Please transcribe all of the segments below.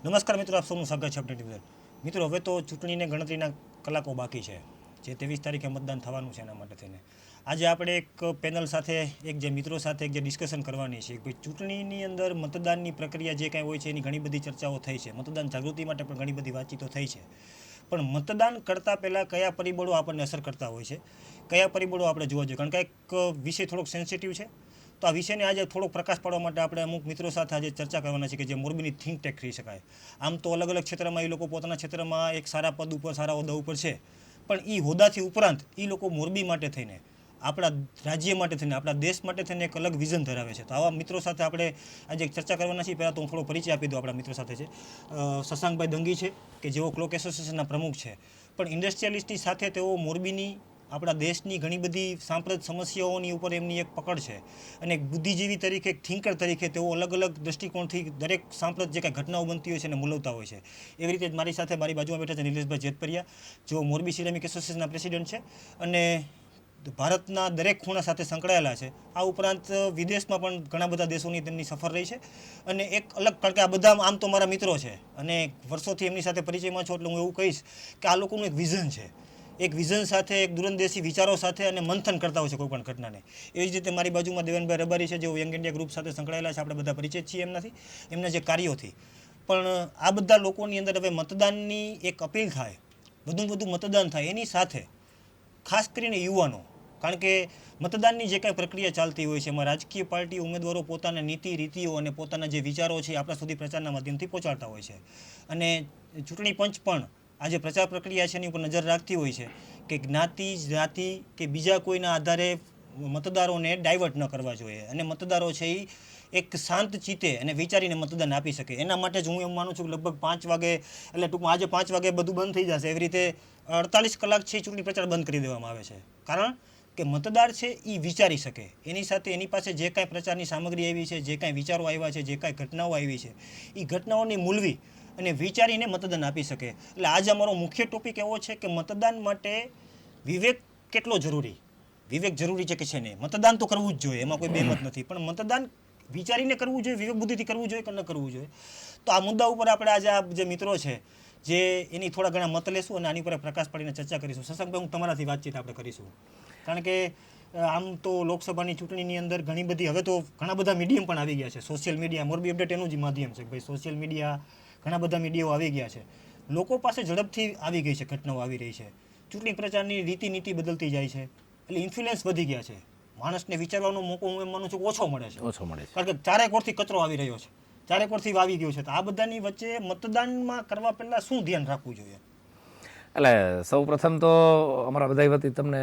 નમસ્કાર મિત્રો, આપ સૌનું સ્વાગત છે અપડેટ ન્યૂઝ. મિત્રો, હવે તો ચૂંટણીને ગણતરીના કલાકો બાકી છે. જે 23 તારીખે મતદાન થવાનું છે, એના માટે થઈને આજે આપણે એક પેનલ સાથે જે મિત્રો સાથે જે ડિસ્કશન કરવાની છે કે ચૂંટણીની અંદર મતદાનની પ્રક્રિયા જે કાંઈ હોય છે એની ઘણી બધી ચર્ચાઓ થઈ છે. મતદાન જાગૃતિ માટે પણ ઘણી બધી વાતચીતો થઈ છે. પણ મતદાન કરતાં પહેલાં કયા પરિબળો આપણને અસર કરતા હોય છે, કયા પરિબળો આપણે જોવા જોઈએ, કારણ કે એક વિષય થોડોક સેન્સિટિવ છે. તો આ વિષયને આજે થોડોક પ્રકાશ પાડવા માટે આપણે અમુક મિત્રો સાથે આજે ચર્ચા કરવાના છે કે જે મોરબીની થિંક ટેક કહી શકાય. આમ તો અલગ અલગ ક્ષેત્રમાં એ લોકો પોતાના ક્ષેત્રમાં એક સારા પદ ઉપર, સારા હોદ્દા ઉપર છે, પણ એ હોદ્દાથી ઉપરાંત એ લોકો મોરબી માટે થઈને, આપણા રાજ્ય માટે થઈને, આપણા દેશ માટે થઈને એક અલગ વિઝન ધરાવે છે. તો આવા મિત્રો સાથે આપણે આજે ચર્ચા કરવાના છીએ. પહેલાં તો હું થોડો પરિચય આપી દઉં. આપણા મિત્રો સાથે છે શશાંકભાઈ દંગી છે કે જેઓ ક્લોક એસોસિએશનના પ્રમુખ છે, પણ ઇન્ડસ્ટ્રીયલિસ્ટની સાથે તેઓ મોરબીની, આપણા દેશની ઘણી બધી સાંપ્રત સમસ્યાઓની ઉપર એમની એક પકડ છે, અને એક બુદ્ધિજીવી તરીકે, એક થિંકર તરીકે તેઓ અલગ અલગ દૃષ્ટિકોણથી દરેક સાંપ્રત જે કાંઈ ઘટનાઓ બનતી હોય છે એને મૂલવતા હોય છે. એવી રીતે જ મારી સાથે મારી બાજુમાં બેઠા છે નિલેશભાઈ જેતપરિયા, જેઓ મોરબી સિરામિક એસોસિએશનના પ્રેસિડેન્ટ છે અને ભારતના દરેક ખૂણા સાથે સંકળાયેલા છે. આ ઉપરાંત વિદેશમાં પણ ઘણા બધા દેશોની તેમની સફર રહી છે. અને એક અલગ, કારણ કે આ બધા આમ તો મારા મિત્રો છે અને વર્ષોથી એમની સાથે પરિચયમાં છો, એટલે હું એવું કહીશ કે આ લોકોનું એક વિઝન છે. એક વિઝન સાથે, એક દૂરંદેશી વિચારો સાથે અને મંથન કરતા હોય છે કોઈ પણ ઘટનાને. એવી જ રીતે મારી બાજુમાં દેવેનભાઈ રબારી છે, જેઓ યંગ ઇન્ડિયા ગ્રુપ સાથે સંકળાયેલા છે. આપણે બધા પરિચિત છીએ એમનાથી, એમના જે કાર્યોથી. પણ આ બધા લોકોની અંદર હવે મતદાનની એક અપીલ થાય, વધુ વધુ મતદાન થાય, એની સાથે ખાસ કરીને યુવાનો, કારણ કે મતદાનની જે કાંઈ પ્રક્રિયા ચાલતી હોય છે એમાં રાજકીય પાર્ટી ઉમેદવારો પોતાના નીતિ રીતિઓ અને પોતાના જે વિચારો છે આપણા સુધી પ્રચારના માધ્યમથી પહોંચાડતા હોય છે. અને ચૂંટણી પંચ પણ આ જે પ્રચાર પ્રક્રિયા છે એની ઉપર નજર રાખતી હોય છે કે જ્ઞાતિ, જાતિ કે બીજા કોઈના આધારે મતદારોને ડાયવર્ટ ન કરવા જોઈએ, અને મતદારો છે એ એક શાંત ચિત્તે અને વિચારીને મતદાન આપી શકે. એના માટે જ હું એમ માનું છું કે લગભગ 5 વાગે, એટલે ટૂંકમાં આજે 5 વાગે બધું બંધ થઈ જશે, એવી રીતે 48 કલાક છે ચૂંટણી પ્રચાર બંધ કરી દેવામાં આવે છે. કારણ કે મતદાર છે એ વિચારી શકે, એની સાથે એની પાસે જે કાંઈ પ્રચારની સામગ્રી આવી છે, જે કાંઈ વિચારો આવ્યા છે, જે કાંઈ ઘટનાઓ આવી છે, એ ઘટનાઓને મૂલવી અને વિચારીને મતદાન આપી શકે. એટલે આજે અમારો મુખ્ય ટોપિક એવો છે કે મતદાન માટે વિવેક કેટલો જરૂરી, વિવેક જરૂરી છે કે છે નહીં. મતદાન તો કરવું જ જોઈએ, એમાં કોઈ બેમત નથી, પણ મતદાન વિચારીને કરવું જોઈએ, વિવેક બુદ્ધિથી કરવું જોઈએ કે ન કરવું જોઈએ. તો આ મુદ્દા ઉપર આપણે આજે આ જે મિત્રો છે જે એની થોડા ઘણા મત લેશું અને આની ઉપર પ્રકાશ પાડીને ચર્ચા કરીશું. શશાંકભાઈ, હું તમારાથી વાતચીત આપણે કરીશું, કારણ કે આમ તો લોકસભાની ચૂંટણીની અંદર ઘણી બધી, હવે તો ઘણા બધા મીડિયમ પણ આવી ગયા છે. સોશિયલ મીડિયા, મોરબી અપડેટ એનું જ માધ્યમ છે ભાઈ. સોશિયલ મીડિયા, ઘણા બધા મીડિયાઓ આવી ગયા છે. લોકો પાસે ઝડપથી આવી ગઈ છે, ઘટનાઓ આવી રહી છે. ચૂંટણી પ્રચારની રીતિ બદલતી જાય છે, એટલે ઇન્ફ્લુઅન્સ વધી ગયા છે. માણસને વિચારવાનો મોકો હું એમ માનું છું કે ઓછો મળે છે. કારણ કે ચારેક ઓરથી કચરો આવી રહ્યો છે, ચારેક ઓરથી આવી ગયો છે. તો આ બધાની વચ્ચે મતદાનમાં કરવા પહેલાં શું ધ્યાન રાખવું જોઈએ? એટલે સૌ પ્રથમ તો અમારા બધા વતી તમને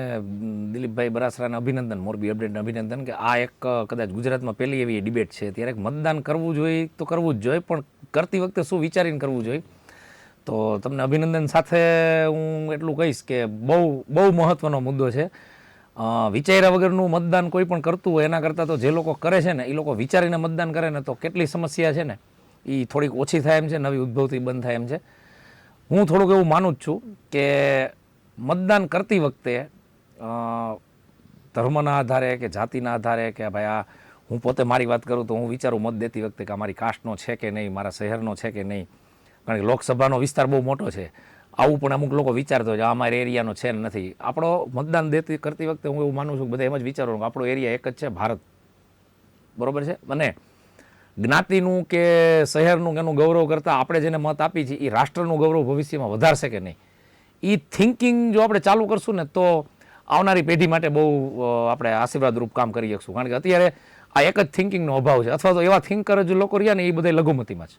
દિલીપભાઈ બરાસરાને અભિનંદન, મોરબી અપડેટને અભિનંદન, કે આ એક કદાચ ગુજરાતમાં પહેલી એવી ડિબેટ છે. ત્યારે મતદાન કરવું જોઈએ તો કરવું જ જોઈએ, પણ કરતી વખતે શું વિચારીને કરવું જોઈએ. તો તમને અભિનંદન સાથે હું એટલું કહીશ કે બહુ મહત્ત્વનો મુદ્દો છે. વિચાર્યા વગરનું મતદાન કોઈ પણ કરતું હોય એના કરતાં તો જે લોકો કરે છે ને એ લોકો વિચારીને મતદાન કરે ને તો કેટલી સમસ્યા છે ને એ થોડીક ઓછી થાય એમ છે, નવી ઉદ્ભવથી બંધ થાય એમ છે. હું થોડુંક એવું માનું જ છું કે મતદાન કરતી વખતે ધર્મના આધારે કે જાતિના આધારે, કે ભાઈ આ હું પોતે મારી વાત કરું તો હું વિચારું મત દેતી વખતે કે અમારી કાસ્ટનો છે કે નહીં, મારા શહેરનો છે કે નહીં. કારણ કે લોકસભાનો વિસ્તાર બહુ મોટો છે, આવું પણ અમુક લોકો વિચારતો હોય કે અમારા એરિયાનો છે ને નથી. આપણો મતદાન કરતી વખતે હું એવું માનું છું કે બધા એમ જ વિચારવાનું કે આપણો એરિયા એક જ છે, ભારત, બરાબર છે. અને જ્ઞાતિનું કે શહેરનું એનું ગૌરવ કરતાં આપણે જેને મત આપી છીએ એ રાષ્ટ્રનું ગૌરવ ભવિષ્યમાં વધારશે કે નહીં, એ થિંકિંગ જો આપણે ચાલુ કરશું ને તો આવનારી પેઢી માટે બહુ આપણે આશીર્વાદરૂપ કામ કરી શકશું. કારણ કે અત્યારે આ એક જ થિંકિંગનો અભાવ છે, અથવા તો એવા થિંકર જ લોકો રહ્યા ને એ બધા લઘુમતીમાં છે.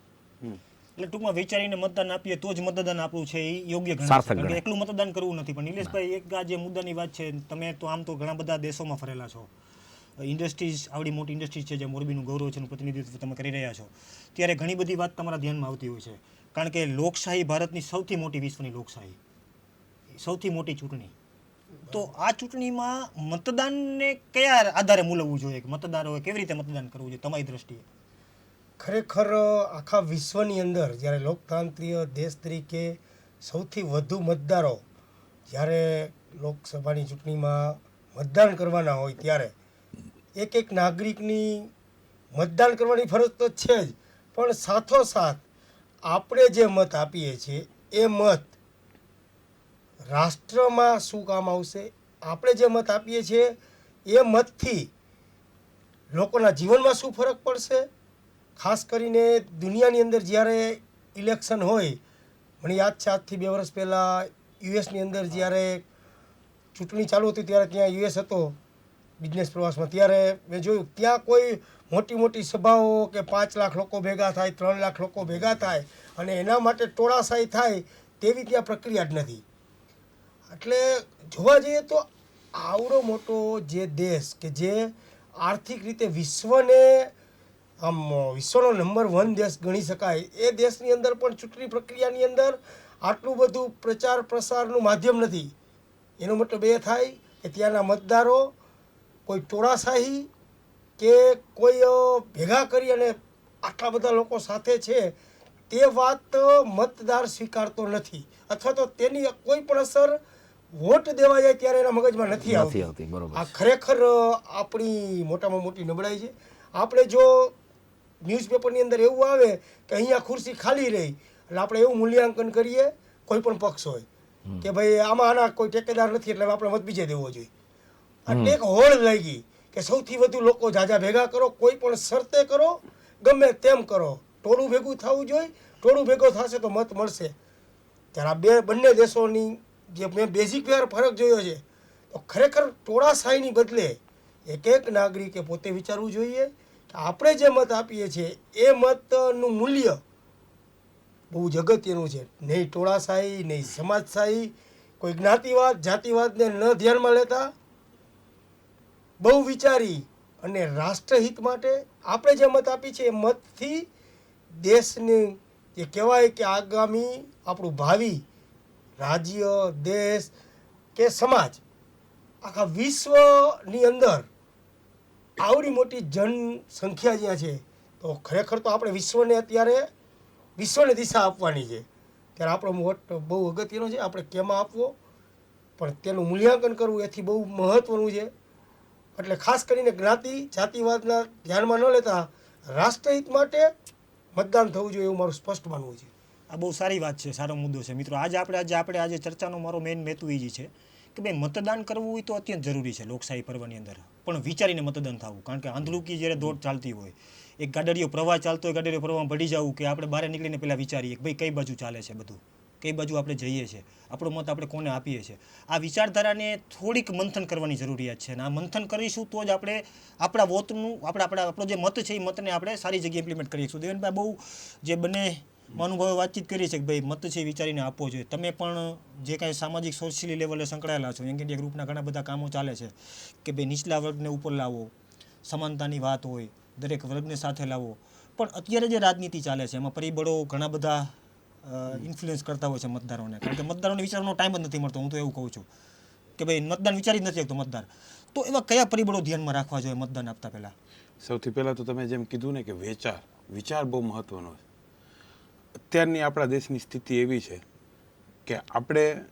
એટલે ટૂંકમાં વિચારીને મતદાન આપીએ તો જ મતદાન આપણું છે એ યોગ્ય ગણાય છે. કારણ કે એકલું મતદાન કરવું નથી. પણ નિલેશભાઈ, એક આ જે મુદ્દાની વાત છે, તમે તો આમ તો ઘણા બધા દેશોમાં ફરેલા છો, ઇન્ડસ્ટ્રીઝ, આવડી મોટી ઇન્ડસ્ટ્રીઝ છે જે મોરબીનું ગૌરવ છે એનું પ્રતિનિધિત્વ તમે કરી રહ્યા છો, ત્યારે ઘણી બધી વાત તમારા ધ્યાનમાં આવતી હોય છે. કારણ કે લોકશાહી ભારતની સૌથી મોટી, વિશ્વની લોકશાહી, સૌથી મોટી ચૂંટણી. તો આ ચૂંટણીમાં મતદાનને કયા આધારે મૂલવવું જોઈએ? મતદારોએ કેવી રીતે મતદાન કરવું જોઈએ તમારી દ્રષ્ટિએ? ખરેખર આખા વિશ્વની અંદર જ્યારે લોકતાંત્રિક દેશ તરીકે સૌથી વધુ મતદારો જ્યારે લોકસભાની ચૂંટણીમાં મતદાન કરવાના હોય ત્યારે એક નાગરિકની મતદાન કરવાની ફરજ તો છે જ, પણ સાથોસાથ આપણે જે મત આપીએ છીએ એ મત રાષ્ટ્રમાં શું કામ આવશે, આપણે જે મત આપીએ છીએ એ મતથી લોકોના જીવનમાં શું ફરક પડશે. ખાસ કરીને દુનિયાની અંદર જ્યારે ઇલેક્શન હોય, મને યાદ છે આજથી 2 વર્ષ પહેલાં યુએસની અંદર જ્યારે ચૂંટણી ચાલુ હતી ત્યારે ત્યાં યુએસ હતો બિઝનેસ પ્રવાસમાં, ત્યારે મેં જોયું ત્યાં કોઈ મોટી મોટી સભાઓ કે 5 લાખ લોકો ભેગા થાય, 3 લાખ લોકો ભેગા થાય અને એના માટે ટોળાશાહી થાય તેવી ત્યાં પ્રક્રિયા જ નથી. એટલે જોવા જઈએ તો આવડો મોટો જે દેશ કે જે આર્થિક રીતે વિશ્વનો નંબર 1 દેશ ગણી શકાય, એ દેશની અંદર પણ ચૂંટણી પ્રક્રિયાની અંદર આટલું બધું પ્રચાર પ્રસારનું માધ્યમ નથી. એનો મતલબ એ થાય કે ત્યાંના મતદારો કોઈ ટોળાશાહી કે કોઈ ભેગા કરી અને આટલા બધા લોકો સાથે છે તે વાત મતદાર સ્વીકારતો નથી, અથવા તો તેની કોઈ પણ અસર વોટ દેવા જાય ત્યારે એના મગજમાં નથી આવતી. બરોબર. આ ખરેખર આપણી મોટામાં મોટી નબળાઈ છે. આપણે જો ન્યૂઝપેપરની અંદર એવું આવે કે અહીંયા ખુરશી ખાલી રહી એટલે આપણે એવું મૂલ્યાંકન કરીએ, કોઈ પણ પક્ષ હોય કે ભાઈ આમાં આના કોઈ ટેકેદાર નથી એટલે આપણે મત બીજે દેવો જોઈએ. એટલે એક હોડ લાગી કે સૌથી વધુ લોકો જાજા ભેગા કરો, કોઈ પણ શરતે કરો, ગમે તેમ કરો, ટોળું ભેગું થવું જોઈએ, ટોળું ભેગો થશે તો મત મળશે. ત્યારે આ બંને દેશોની જે મેં બેઝિક ફરક જોયો છે, તો ખરેખર ટોળાશાહીની બદલે એક નાગરિકે પોતે વિચારવું જોઈએ કે આપણે જે મત આપીએ છીએ એ મતનું મૂલ્ય બહુ જ અગત્યનું છે. નહીં ટોળાશાહી, નહીં સમાજશાહી, કોઈ જ્ઞાતિવાદ જાતિવાદને ન ધ્યાનમાં લેતા બહુ વિચારી અને રાષ્ટ્રહિત માટે આપણે જે મત આપી છે એ મતથી દેશને જે કહેવાય કે આગામી આપણું ભાવિ રાજ્ય, દેશ કે સમાજ, આખા વિશ્વની અંદર આવડી મોટી જનસંખ્યા જ્યાં છે, તો ખરેખર તો આપણે વિશ્વને દિશા આપવાની છે. ત્યારે આપણો વોટ બહુ અગત્યનો છે. આપણે કેમાં આપવો પણ તેનું મૂલ્યાંકન કરવું એથી બહુ મહત્ત્વનું છે. એટલે ખાસ કરીને જ્ઞાતિ જાતિવાદના ધ્યાનમાં ન લેતા રાષ્ટ્રહિત માટે મતદાન થવું જોઈએ એવું મારું સ્પષ્ટ માનવું છે. આ બહુ સારી વાત છે, સારો મુદ્દો છે મિત્રો. આજે ચર્ચાનો મારો મેઇન હેતુ એ જ છે કે ભાઈ મતદાન કરવું હોય તો અત્યંત જરૂરી છે લોકશાહી પર્વની અંદર, પણ વિચારીને મતદાન થવું. કારણ કે આંધળુકી જ્યારે દોડ ચાલતી હોય, એક ગાડડીયો પ્રવાહ ચાલતો હોય, ગાડડીયો પ્રવાહમાં પડી જવું, કે આપણે બહાર નીકળીને પહેલાં વિચારીએ કે ભાઈ કઈ બાજુ ચાલે છે બધું, કઈ બાજુ આપણે જઈએ છીએ, આપણો મત આપણે કોને આપીએ છીએ. આ વિચારધારાને થોડીક મંથન કરવાની જરૂરિયાત છે, અને આ મંથન કરીશું તો જ આપણે આપણા વોટનું આપણો જે મત છે એ મતને આપણે સારી જગ્યાએ ઇમ્પ્લિમેન્ટ કરીશું. દેવેનભાઈ બહુ જે બંને મહાનુભાવે વાતચીત કરી છે કે ભાઈ મત છે વિચારીને આપવો જોઈએ. તમે પણ જે કાંઈ સામાજિક સોશિયલી લેવલે સંકળાયેલા છો, યંગ ઇન્ડિયા ગ્રુપના ઘણા બધા કામો ચાલે છે કે ભાઈ નીચલા વર્ગને ઉપર લાવો, સમાનતાની વાત હોય, દરેક વર્ગને સાથે લાવો. પણ અત્યારે જે રાજનીતિ ચાલે છે એમાં પરિબળો ઘણા બધા ઇન્ફ્લુઅન્સ કરતા હોય છે મતદારોને, કારણ કે મતદારોને વિચારવાનો ટાઈમ જ નથી મળતો. હું તો એવું કહું છું કે ભાઈ મતદાન વિચારી જ નથી શકતો મતદાર. તો એવા કયા પરિબળો ધ્યાનમાં રાખવા જોઈએ મતદાન આપતા પહેલાં? સૌથી પહેલાં તો તમે જેમ કીધું ને કે વિચાર બહુ મહત્ત્વનો છે. અત્યારની આપણા દેશની સ્થિતિ એવી છે કે આપણે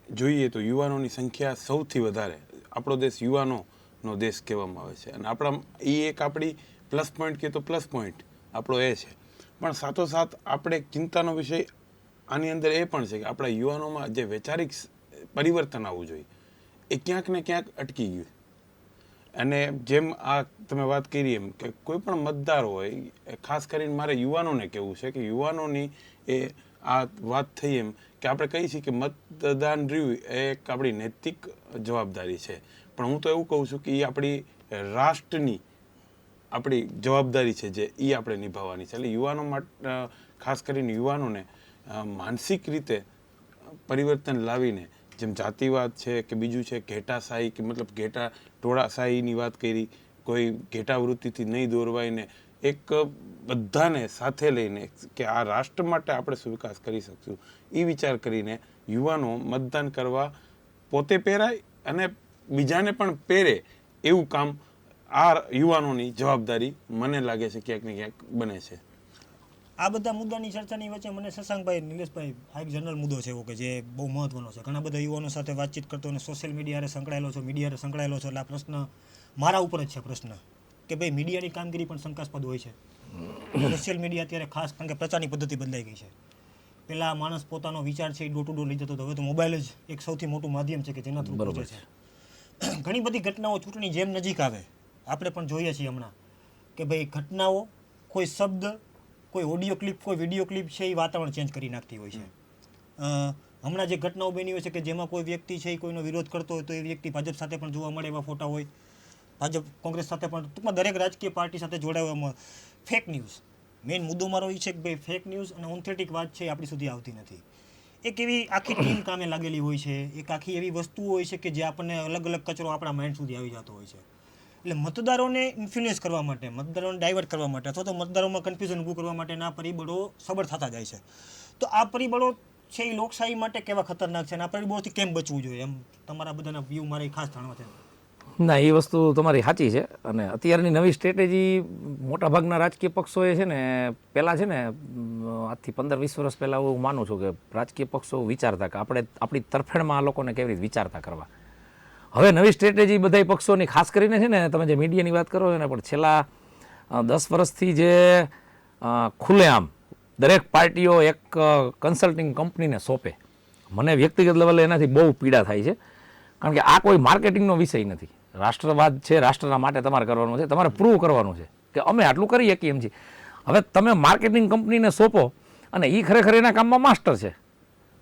જોઈએ તો યુવાનોની સંખ્યા સૌથી વધારે, આપણો દેશ યુવાનોનો દેશ કહેવામાં આવે છે, અને આપણી પ્લસ પોઈન્ટ કહે તો પ્લસ પોઈન્ટ આપણો એ છે. પણ સાથોસાથ આપણે ચિંતાનો વિષય આની અંદર એ પણ છે કે આપણા યુવાનોમાં જે વૈચારિક પરિવર્તન આવવું જોઈએ એ ક્યાંક ને ક્યાંક અટકી ગયું. અને જેમ આ તમે વાત કરી એમ કે કોઈ પણ મતદાર હોય, ખાસ કરીને મારે યુવાનોને કહેવું છે કે યુવાનોની એ આ વાત થઈ એમ કે આપણે કહીએ છીએ કે મતદાન રહ્યું એ એક આપણી નૈતિક જવાબદારી છે, પણ હું તો એવું કહું છું કે એ આપણી રાષ્ટ્રની આપણી જવાબદારી છે જે એ આપણે નિભાવવાની છે. એટલે યુવાનો માટે, ખાસ કરીને યુવાનોને માનસિક રીતે પરિવર્તન લાવીને, જેમ જાતિવાદ છે કે બીજું છે ઘેટાશાહી કે મતલબ ટોળાશાહીની વાત કરી, કોઈ ઘેટાવૃત્તિથી નહીં દોરવાઈને એક બધાને સાથે લઈને કે આ રાષ્ટ્ર માટે આપણે શું વિકાસ કરી શકશું એ વિચાર કરીને યુવાનો મતદાન કરવા પોતે પહેરાય અને બીજાને પણ પહેરે એવું કામ આ યુવાનોની જવાબદારી મને લાગે છે ક્યાંક ને ક્યાંક બને છે. આ બધા મુદ્દાની ચર્ચાની વચ્ચે મને શશાંકભાઈ, નિલેશભાઈ, આ એક જનરલ મુદ્દો છે એવો કે જે બહુ મહત્વનો છે. ઘણા બધા યુવાનો સાથે વાતચીત કરતો અને સોશિયલ મીડિયાએ સંકળાયેલો છો, મીડિયાએ સંકળાયેલો છો, એટલે આ પ્રશ્ન મારા ઉપર જ છે પ્રશ્ન કે ભાઈ મીડિયાની કામગીરી પણ શંકાસ્પદ હોય છે. સોશિયલ મીડિયા અત્યારે ખાસ કારણ કે પ્રચારની પદ્ધતિ બદલાઈ ગઈ છે. પહેલાં માણસ પોતાનો વિચાર છે એ ડોર ટુ ડોર લઈ જતો હતો. હવે તો મોબાઈલ જ એક સૌથી મોટું માધ્યમ છે કે જેના થ્રુ પહોંચે છે. ઘણી બધી ઘટનાઓ ચૂંટણી જેમ નજીક આવે આપણે પણ જોઈએ છીએ હમણાં કે ભાઈ ઘટનાઓ કોઈ શબ્દ, કોઈ ઓડિયો ક્લિપ, કોઈ વિડીયો ક્લિપ છે એ વાતાવરણ ચેન્જ કરી નાખતી હોય છે. હમણાં જે ઘટનાઓ બની હોય છે કે જેમાં કોઈ વ્યક્તિ છે એ કોઈનો વિરોધ કરતો હોય તો એ વ્યક્તિ ભાજપ સાથે પણ જોવા મળે એવા ફોટા હોય, ભાજપ કોંગ્રેસ સાથે પણ, ટૂંકમાં દરેક રાજકીય પાર્ટી સાથે જોડાવામાં. ફેક ન્યૂઝ, મેઇન મુદ્દો મારો એ છે કે ભાઈ ફેક ન્યૂઝ અને ઓથેન્ટિક વાત છે એ આપણી સુધી આવતી નથી. એક એવી આખી ટીમ કામે લાગેલી હોય છે, એક આખી એવી વસ્તુઓ હોય છે કે જે આપણને અલગ અલગ કચરો આપણા માઇન્ડ સુધી આવી જતો હોય છે. એટલે મતદારોને ઇન્ફ્લુઅન્સ કરવા માટે, મતદારોને ડાયવર્ટ કરવા માટે અથવા તો મતદારોમાં કન્ફ્યુઝન ઊભું કરવા માટેના પરિબળો સબળ થતા જાય છે. તો આ પરિબળો છે એ લોકશાહી માટે કેવા ખતરનાક છે અને આ પરિબળોથી કેમ બચવું જોઈએ, એમ તમારા બધાના વ્યૂ મારે ખાસ જાણવા છે. ના, એ વસ્તુ તમારી સાચી છે. અને અત્યારની નવી સ્ટ્રેટેજી મોટાભાગના રાજકીય પક્ષોએ છે ને, પહેલાં છે ને આજથી 15-20 વર્ષ પહેલાં હું માનું છું કે રાજકીય પક્ષો વિચારતા કે આપણે આપણી તરફેણમાં આ લોકોને કેવી રીતે વિચારતા કરવા. હવે નવી સ્ટ્રેટેજી બધા પક્ષોની ખાસ કરીને છે ને, તમે જે મીડિયાની વાત કરો છો ને, પણ છેલ્લા 10 વર્ષથી જે ખુલ્લેઆમ દરેક પાર્ટીઓ એક કન્સલ્ટિંગ કંપનીને સોંપે, મને વ્યક્તિગત લેવલે એનાથી બહુ પીડા થાય છે. કારણ કે આ કોઈ માર્કેટિંગનો વિષય નથી. રાષ્ટ્રવાદ છે, રાષ્ટ્રના માટે તમારે કરવાનું છે, તમારે પ્રૂવ કરવાનું છે કે અમે આટલું કરી શકીએ એમ છીએ. હવે તમે માર્કેટિંગ કંપનીને સોંપો અને એ ખરેખર એના કામમાં માસ્ટર છે,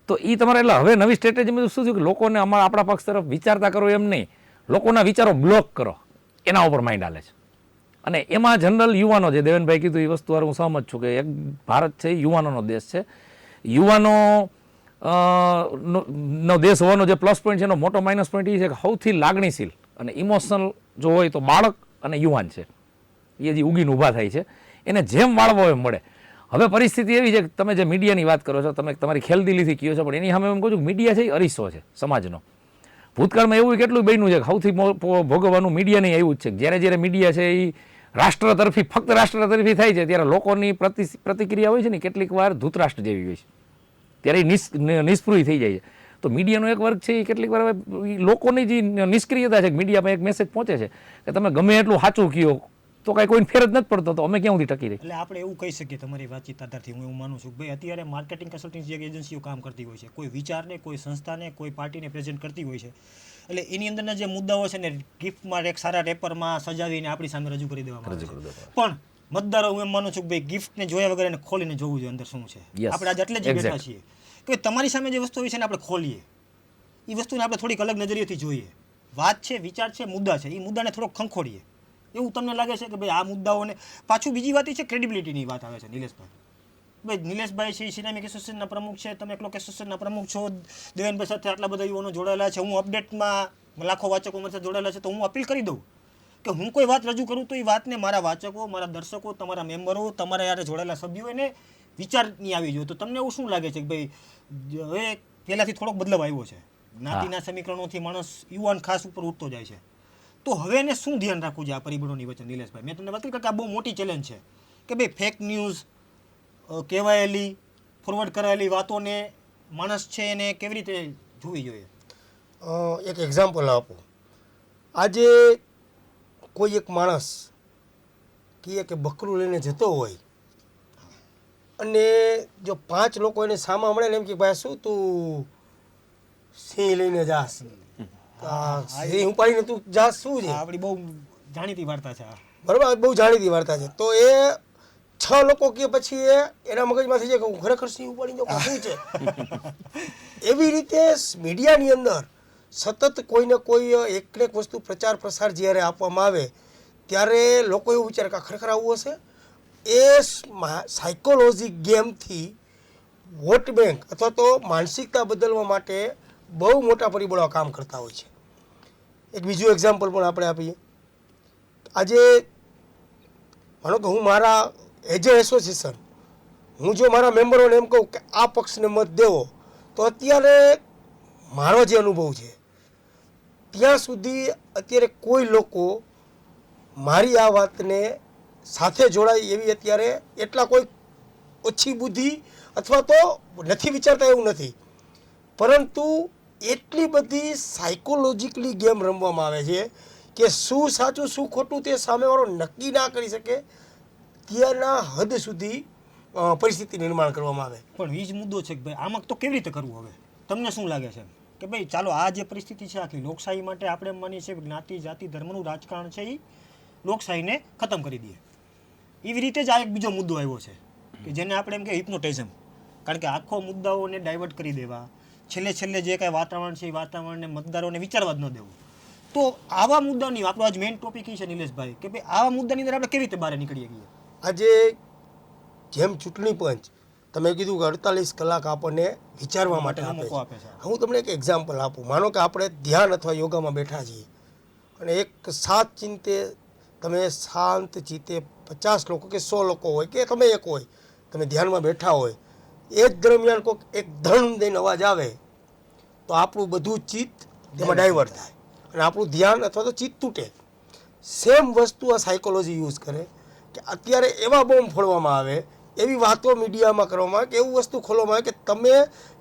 તો એ તમારે એટલે હવે નવી સ્ટ્રેટેજીમાં શું થયું કે લોકોને આપણા પક્ષ તરફ વિચારતા કરો એમ નહીં, લોકોના વિચારો બ્લોક કરો, એના ઉપર માઇન્ડ હાલે છે. અને એમાં જનરલ યુવાનો, જે દેવેનભાઈ કીધું એ વસ્તુ હું સહમત છું કે એક ભારત છે એ યુવાનોનો દેશ છે. યુવાનો નો દેશ હોવાનો જે પ્લસ પોઈન્ટ છે એનો મોટો માઇનસ પોઈન્ટ એ છે કે સૌથી લાગણીશીલ અને ઇમોશનલ જો હોય તો બાળક અને યુવાન છે. એ જે ઉગીને ઊભા થાય છે એને જેમ વાળવો એમ મળે. હવે પરિસ્થિતિ એવી છે કે તમે જે મીડિયાની વાત કરો છો, તમે તમારી ખેલદિલીથી કહો છો, પણ એની સામે એમ કહું છું કે મીડિયા છે એ અરીસો છે સમાજનો. ભૂતકાળમાં એવું કેટલું બન્યું છે કે સૌથી ભોગવવાનું મીડિયાને આવ્યું જ છે. જ્યારે જ્યારે મીડિયા છે એ રાષ્ટ્ર તરફી, ફક્ત રાષ્ટ્ર તરફી થાય છે ત્યારે લોકોની પ્રતિક્રિયા હોય છે ને કેટલીક વાર ધૂતરાષ્ટ્ર જેવી હોય છે, ત્યારે એ નિષ્પૃહી થઈ જાય છે. તો મીડિયાનો એક વર્ગ છે એ કેટલીક વાર લોકોની જે નિષ્ક્રિયતા છે, મીડિયામાં એક મેસેજ પહોંચે છે કે તમે ગમે એટલું સાચું કહો તો કાંઈ કોઈને ફેર જ નથી પડતો, તો અમે ક્યાં સુધી ટકી રહી. એટલે આપણે એવું કહી શકીએ તમારી વાતચીત આધારથી, હું એવું માનું છું કે ભાઈ અત્યારે માર્કેટિંગ કન્સલ્ટિંગ જે એજન્સીઓ કામ કરતી હોય છે, કોઈ વિચારને, કોઈ સંસ્થાને, કોઈ પાર્ટીને પ્રેઝન્ટ કરતી હોય છે, એટલે એની અંદરના જે મુદ્દાઓ છે ને ગિફ્ટમાં એક સારા રેપરમાં સજાવીને આપણી સામે રજૂ કરી દેવામાં આવે છે. પણ મતદારો, હું એમ માનું છું કે ભાઈ ગિફ્ટને જોયા વગર એને ખોલીને જોવું જોઈએ અંદર શું છે. આપણે આજે એટલે જ બેઠા છીએ કે તમારી સામે જે વસ્તુ હોય છે ને આપણે ખોલીએ, એ વસ્તુને આપણે થોડીક અલગ નજરિયેથી જોઈએ. વાત છે, વિચાર છે, મુદ્દા છે, એ મુદ્દાને થોડોક ખંખોડીએ. એવું તમને લાગે છે કે ભાઈ આ મુદ્દાઓને પાછું બીજી વાત એ છે ક્રેડિબિલિટીની વાત આવે છે. નિલેશભાઈ, ભાઈ નિલેશભાઈ છે એ સિનેમિક એસોસિએશનના પ્રમુખ છે, તમે એકલોક એસોસિએશનના પ્રમુખ છો, દેવેનભાઈ સાથે આટલા બધા યુવાનો જોડાયેલા છે, હું અપડેટમાં લાખો વાચકો મારી સાથે જોડાયેલા છે, તો હું અપીલ કરી દઉં કે હું કોઈ વાત રજૂ કરું તો એ વાતને મારા વાચકો, મારા દર્શકો, તમારા મેમ્બરો, તમારા યારે જોડાયેલા સભ્યો એને વિચારની આવી જોઈએ. તો તમને એવું શું લાગે છે કે ભાઈ હવે પહેલાંથી થોડોક બદલાવ આવ્યો છે, જ્ઞાતિના સમીકરણોથી માણસ યુવાન ખાસ ઉપર ઉઠતો જાય છે, તો હવે એને શું ધ્યાન રાખવું છે આ પરિબળોની વચ્ચે? નિલેશભાઈ, મેં તમને વાત કરી કે આ બહુ મોટી ચેલેન્જ છે કે ભાઈ ફેક ન્યૂઝ, કહેવાયેલી, ફોરવર્ડ કરાયેલી વાતોને માણસ છે એને કેવી રીતે જોવી જોઈએ. એક એક્ઝામ્પલ આપો. આજે કોઈ એક માણસ કહે કે બકરું લઈને જતો હોય અને જો 5 લોકો એને સામા મળે ને એમ કે ભાઈ શું તું સિંહ લઈને જાસ, સિંહ ઉપાડીને તું જાસ શું છે? આપણી બહુ જાણીતી વાર્તા છે, બરાબર, બહુ જાણીતી વાર્તા છે. તો એ 6 લોકો કે પછી એના મગજમાં થઈ જાય કે હું ખરેખર સિંહ ઉપાડી જાઉં શું છે. એવી રીતે મીડિયાની અંદર સતત કોઈને કોઈ એક ને એક વસ્તુ પ્રચાર પ્રસાર જ્યારે આપવામાં આવે ત્યારે લોકો એવું વિચારે કે ખરેખર આવું હશે. એ સાયકોલોજી ગેમથી વોટ બેંક અથવા તો માનસિકતા બદલવા માટે બહુ મોટા પરિબળો કામ કરતા હોય છે. એક બીજું એક્ઝામ્પલ પણ આપણે આપીએ. આજે માનો કે હું મારા એજ એ એસોસિએશન, હું જો મારા મેમ્બરોને એમ કહું કે આ પક્ષને મત દેવો, તો અત્યારે મારો જે અનુભવ છે ત્યાં સુધી અત્યારે કોઈ લોકો મારી આ વાતને સાથે જોડાય એવી અત્યારે એટલા કોઈ ઓછી બુદ્ધિ અથવા તો નથી વિચારતા એવું નથી, પરંતુ એટલી બધી સાયકોલોજીકલી ગેમ રમવામાં આવે છે કે શું સાચું શું ખોટું તે સામેવાળો નક્કી ના કરી શકે. અત્યારના હદ સુધી પરિસ્થિતિ નિર્માણ કરવામાં આવે. પણ એ જ મુદ્દો છે કે ભાઈ આમાં તો કેવી રીતે કરવું હવે? તમને શું લાગે છે કે ભાઈ ચાલો આ જે પરિસ્થિતિ છે આખી લોકશાહી માટે આપણે એમ માનીએ છીએ જ્ઞાતિ જાતિ ધર્મનું રાજકારણ છે એ લોકશાહીને ખતમ કરી દઈએ. એવી રીતે જ આ એક બીજો મુદ્દો આવ્યો છે કે જેને આપણે એમ કે હિપ્નોટિઝમ. કારણ કે આખો મુદ્દાઓને ડાયવર્ટ કરી દેવા, છેલ્લે જે કાંઈ વાતાવરણ છે એ વાતાવરણને મતદારોને વિચારવા જ ન દેવું. તો આવા મુદ્દાની આપણો આજ મેઇન ટોપિક એ છે નિલેશભાઈ કે ભાઈ આવા મુદ્દાની અંદર આપણે કેવી રીતે બહાર નીકળીએ ગઈએ? આજે જેમ ચૂંટણી પંચ તમે કીધું કે 48 કલાક આપણને વિચારવા માટે આપે છે. હું તમને એક એક્ઝામ્પલ આપું. માનો કે આપણે ધ્યાન અથવા યોગામાં બેઠા છીએ અને એક સાત ચિંતે તમે શાંત ચિત્તે 50 લોકો કે 100 લોકો હોય કે તમે એક હોય, તમે ધ્યાનમાં બેઠા હોય, એ જ દરમિયાન કોઈક એક ધણ દઈને અવાજ આવે તો આપણું બધું ચિત્ત તેમાં ડાયવર્ટ થાય અને આપણું ધ્યાન અથવા તો ચિત્ત તૂટે. સેમ વસ્તુ આ સાયકોલોજી યુઝ કરે કે અત્યારે એવા બોમ્બ ફોડવામાં આવે, એવી વાતો મીડિયામાં કરવામાં આવે કે એવું વસ્તુ ખોલવામાં આવે કે તમે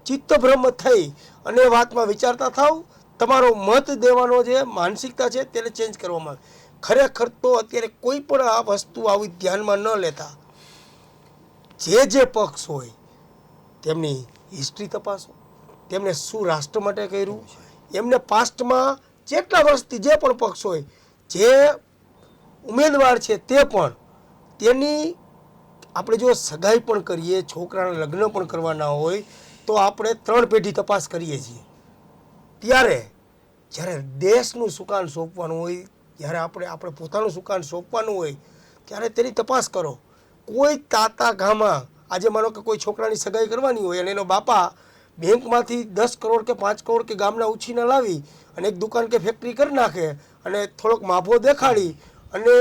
ચિત્તભ્રમ થઈ અને વાતમાં વિચારતા થાવ, તમારો મત દેવાનો જે માનસિકતા છે તેને ચેન્જ કરવામાં આવે. ખરેખર તો અત્યારે કોઈ પણ આ વસ્તુ આવી ધ્યાનમાં ન લેતા જે પક્ષ હોય તેમની હિસ્ટ્રી તપાસો, તેમને શું રાષ્ટ્ર માટે કર્યું, એમને પાસ્ટમાં જેટલા વર્ષથી જે પણ પક્ષ હોય, જે ઉમેદવાર છે તે પણ તેની આપણે જો સગાઈ પણ કરીએ, છોકરાના લગ્ન પણ કરવાના હોય તો આપણે 3 પેઢી તપાસ કરીએ છીએ. ત્યારે જ્યારે દેશનું સુકાન સોંપવાનું હોય, જ્યારે આપણે પોતાનું સુકાન સોંપવાનું હોય ત્યારે તેની તપાસ કરો. કોઈ તાતા ગામમાં આજે માનો કે કોઈ છોકરાની સગાઈ કરવાની હોય અને એનો બાપા બેંકમાંથી 10 કરોડ કે 5 કરોડ કે ગામના ઉછીના લાવી અને એક દુકાન કે ફેક્ટરી કરી નાખે અને થોડોક માભો દેખાડી અને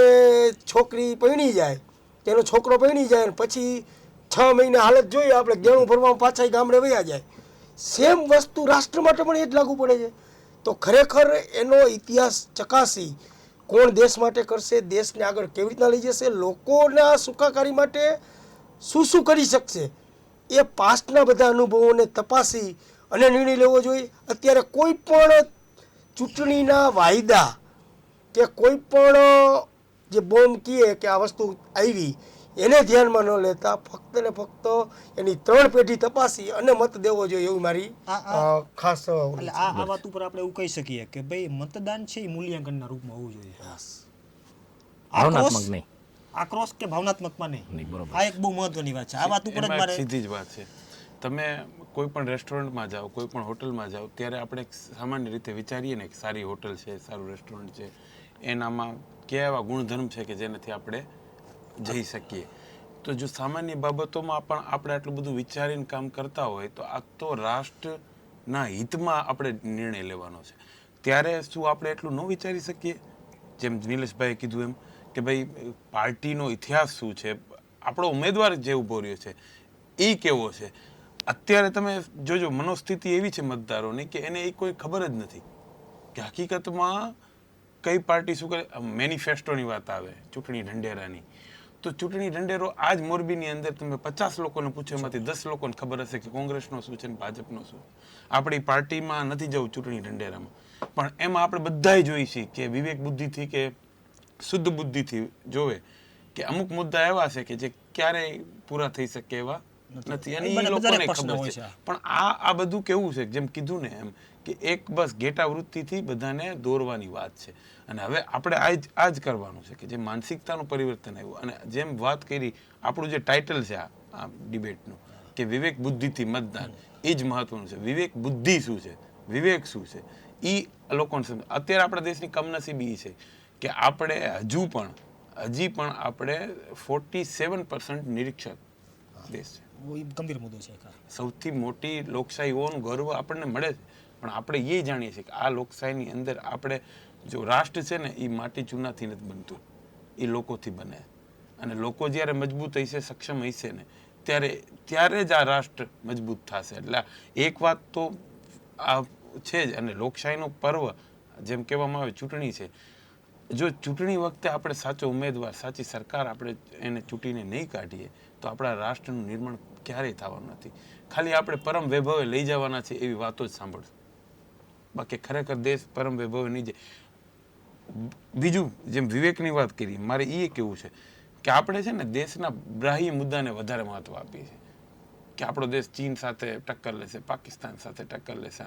છોકરી પરણી જાય, તેનો છોકરો પરણી જાય અને પછી 6 મહિને હાલત જોઈએ આપણે દેણું ભરવામાં પાછા ગામડે વયા જાય. સેમ વસ્તુ રાષ્ટ્ર માટે પણ એ જ લાગુ પડે છે. તો ખરેખર એનો ઇતિહાસ ચકાસી કોણ દેશ માટે કરશે, દેશને આગળ કેવી રીતના લઈ જશે, લોકોના સુખાકારી માટે શું કરી શકશે, એ પાસ્ટના બધા અનુભવોને તપાસી અને નિર્ણય લેવો જોઈએ. અત્યારે કોઈ પણ ચૂંટણીના વાયદા કે કોઈ પણ જે બોમ્બ કહે કે આ વસ્તુ આવી એને ધ્યાનમાં ન લેતા ફક્ત ને ફક્ત એની 3 પેઢી તપાસી અને મત દેવો જોઈએ એવું મારી ખાસ. એટલે આ વાત ઉપર આપણે એવું કહી શકીએ કે ભાઈ મતદાન છે એ મૂલ્યાંકનના રૂપમાં હોવું જોઈએ. ભાવનાત્મક નહીં, આક્રોશ કે ભાવનાત્મકમાં નહીં. બરોબર. આ એક બહુ મહત્વની વાત છે. આ વાત ઉપર જ એમાં એક મારે સીધી જ વાત છે. તમે કોઈ પણ રેસ્ટોરન્ટમાં જાઓ, કોઈ પણ હોટલમાં જાઓ ત્યારે આપણે સામાન્ય રીતે વિચારીએ ને કે સારી હોટલ છે, સારું રેસ્ટોરન્ટ છે, એનામાં કયા એવા ગુણધર્મ છે કે જેનાથી આપણે જઈ શકીએ. તો જો સામાન્ય બાબતોમાં પણ આપણે આટલું બધું વિચારીને કામ કરતા હોય તો આ તો રાષ્ટ્રના હિતમાં આપણે નિર્ણય લેવાનો છે. ત્યારે શું આપણે એટલું ન વિચારી શકીએ? જેમ નિલેશભાઈએ કીધું એમ કે ભાઈ પાર્ટીનો ઇતિહાસ શું છે, આપણો ઉમેદવાર જે ઊભો રહ્યો છે એ કેવો છે. અત્યારે તમે જોજો મનોસ્થિતિ એવી છે મતદારોની કે એને એ કોઈ ખબર જ નથી કે હકીકતમાં કઈ પાર્ટી શું કરે. મેનિફેસ્ટોની વાત આવે, ચૂંટણી ઢંઢેરાની, તો ચૂંટણી ઢંઢેરો આજ મોરબીની અંદર તમે 50 લોકોને પૂછો એમાંથી 10 લોકોને ખબર હશે કે કોંગ્રેસનો શું છે ને ભાજપનો શું. આપણી પાર્ટીમાં નથી જવું ચૂંટણી ઢંઢેરામાં, પણ એમાં આપણે બધાય જોઈ છીએ કે વિવેક બુદ્ધિથી કે શુદ્ધ બુદ્ધિથી જોવે કે અમુક મુદ્દા એવા છે કે જે ક્યારેય પૂરા થઈ શકે એવા નથી અને એ લોકોને ખબર છે. પણ આ બધું કેવું છે જેમ કીધું ને એમ કે એક બસ ઘેટા વૃત્તિથી બધાને દોરવાની વાત છે. અને હવે આપણે આ જ કરવાનું છે કે જે માનસિકતાનું પરિવર્તન આવ્યું અને જેમ વાત કરી આપણું જે ટાઇટલ છે આ ડિબેટનું કે વિવેક બુદ્ધિથી મતદાન, એ જ મહત્વનું છે. વિવેક બુદ્ધિ શું છે, વિવેક શું છે, એ લોકોને સમજ. અત્યારે આપણા દેશની કમનસીબી છે કે આપણે હજી પણ આપણે 47% નિરીક્ષક દેશ છે. ગંભીર મુદ્દો છે. સૌથી મોટી લોકશાહી હોવાનું ગર્વ આપણને મળે છે, પણ આપણે એ જાણીએ છીએ કે આ લોકશાહીની અંદર આપણે જો રાષ્ટ્ર છે ને એ માટી ચૂનાથી નથી બનતું, એ લોકોથી બને. અને લોકો જ્યારે મજબૂત હશે, સક્ષમ હશે ને ત્યારે જ આ રાષ્ટ્ર મજબૂત થશે. એટલે એક વાત તો આ છે જ. અને લોકશાહીનો પર્વ જેમ કહેવામાં આવે ચૂંટણી છે. જો ચૂંટણી વખતે આપણે સાચો ઉમેદવાર, સાચી સરકાર આપણે એને ચૂંટીને નહીં કાઢીએ તો આપણા રાષ્ટ્રનું નિર્માણ ક્યારેય થવાનું નથી. ખાલી આપણે પરમ વૈભવે લઈ જવાના છે એવી વાતો જ સાંભળશું, બાકી ખરેખર દેશ પરમ વૈભવે નહીં જાય. બીજું જેમ વિવેકની વાત કરી, મારે એ કહેવું છે કે આપણે છે ને દેશના બાહ્ય મુદ્દાને વધારે મહત્વ આપીએ છીએ કે આપણો દેશ ચીન સાથે ટક્કર લેશે, પાકિસ્તાન સાથે ટક્કર લેશે.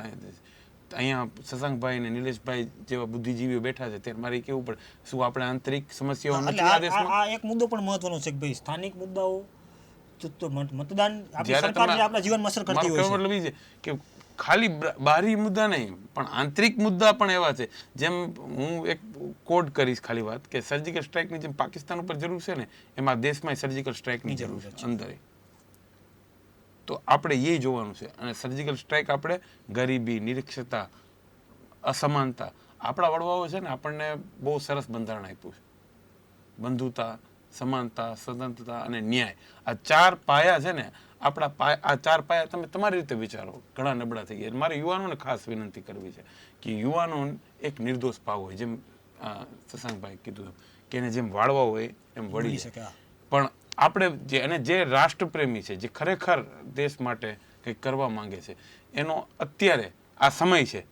અહીંયા શશાંકભાઈ ને નિલેશભાઈ જેવા બુદ્ધિજીવીઓ બેઠા છે ત્યારે મારે કેવું પડે શું આપણે આંતરિક સમસ્યાઓ એટલે નથી આ દેશમાં? આ એક મુદ્દો પણ મહત્વનો છે કે ભાઈ સ્થાનિક મુદ્દાઓ તો મતદાન આપણી જ્યારે સરકાર તમે- જે આપણા જીવનમાં અસર કરતી મારો હોય કહેવાનો છે. મતલબ એ છે કે ખાલી બાહ્ય મુદ્દા નહીં પણ આંતરિક મુદ્દા પણ એવા છે. જેમ હું એક કોડ કરીશ ખાલી વાત કે સર્જિકલ સ્ટ્રાઇકની જેમ પાકિસ્તાન ઉપર જરૂર છે ને એમાં દેશમાં સર્જિકલ સ્ટ્રાઇકની જરૂર છે અંદર. તો આપણે એ જોવાનું છે અને સર્જિકલ સ્ટ્રાઇક આપણે ગરીબી, નિરક્ષરતા, અસમાનતા, આપણા વડવાઓ છે ને આપણને બહુ સરસ બંધારણ આપ્યું છે. બંધુતા, સમાનતા, સ્વતંત્રતા અને ન્યાય, આ 4 પાયા છે ને આપણા આ 4 પાયા તમે તમારી રીતે વિચારો, ઘણા નબળા થઈ ગયા. મારે યુવાનોને ખાસ વિનંતી કરવી છે કે યુવાનો એક નિર્દોષ ભાવ હોય, જેમ શશાંકભાઈ કીધું કે એને જેમ વાળવા હોય એમ વળી શકે. શકે. પણ આપણે જે રાષ્ટ્રપ્રેમી છે, જે ખરેખર દેશ માટે કંઈક કરવા માંગે છે, એનો અત્યારે આ સમય છે.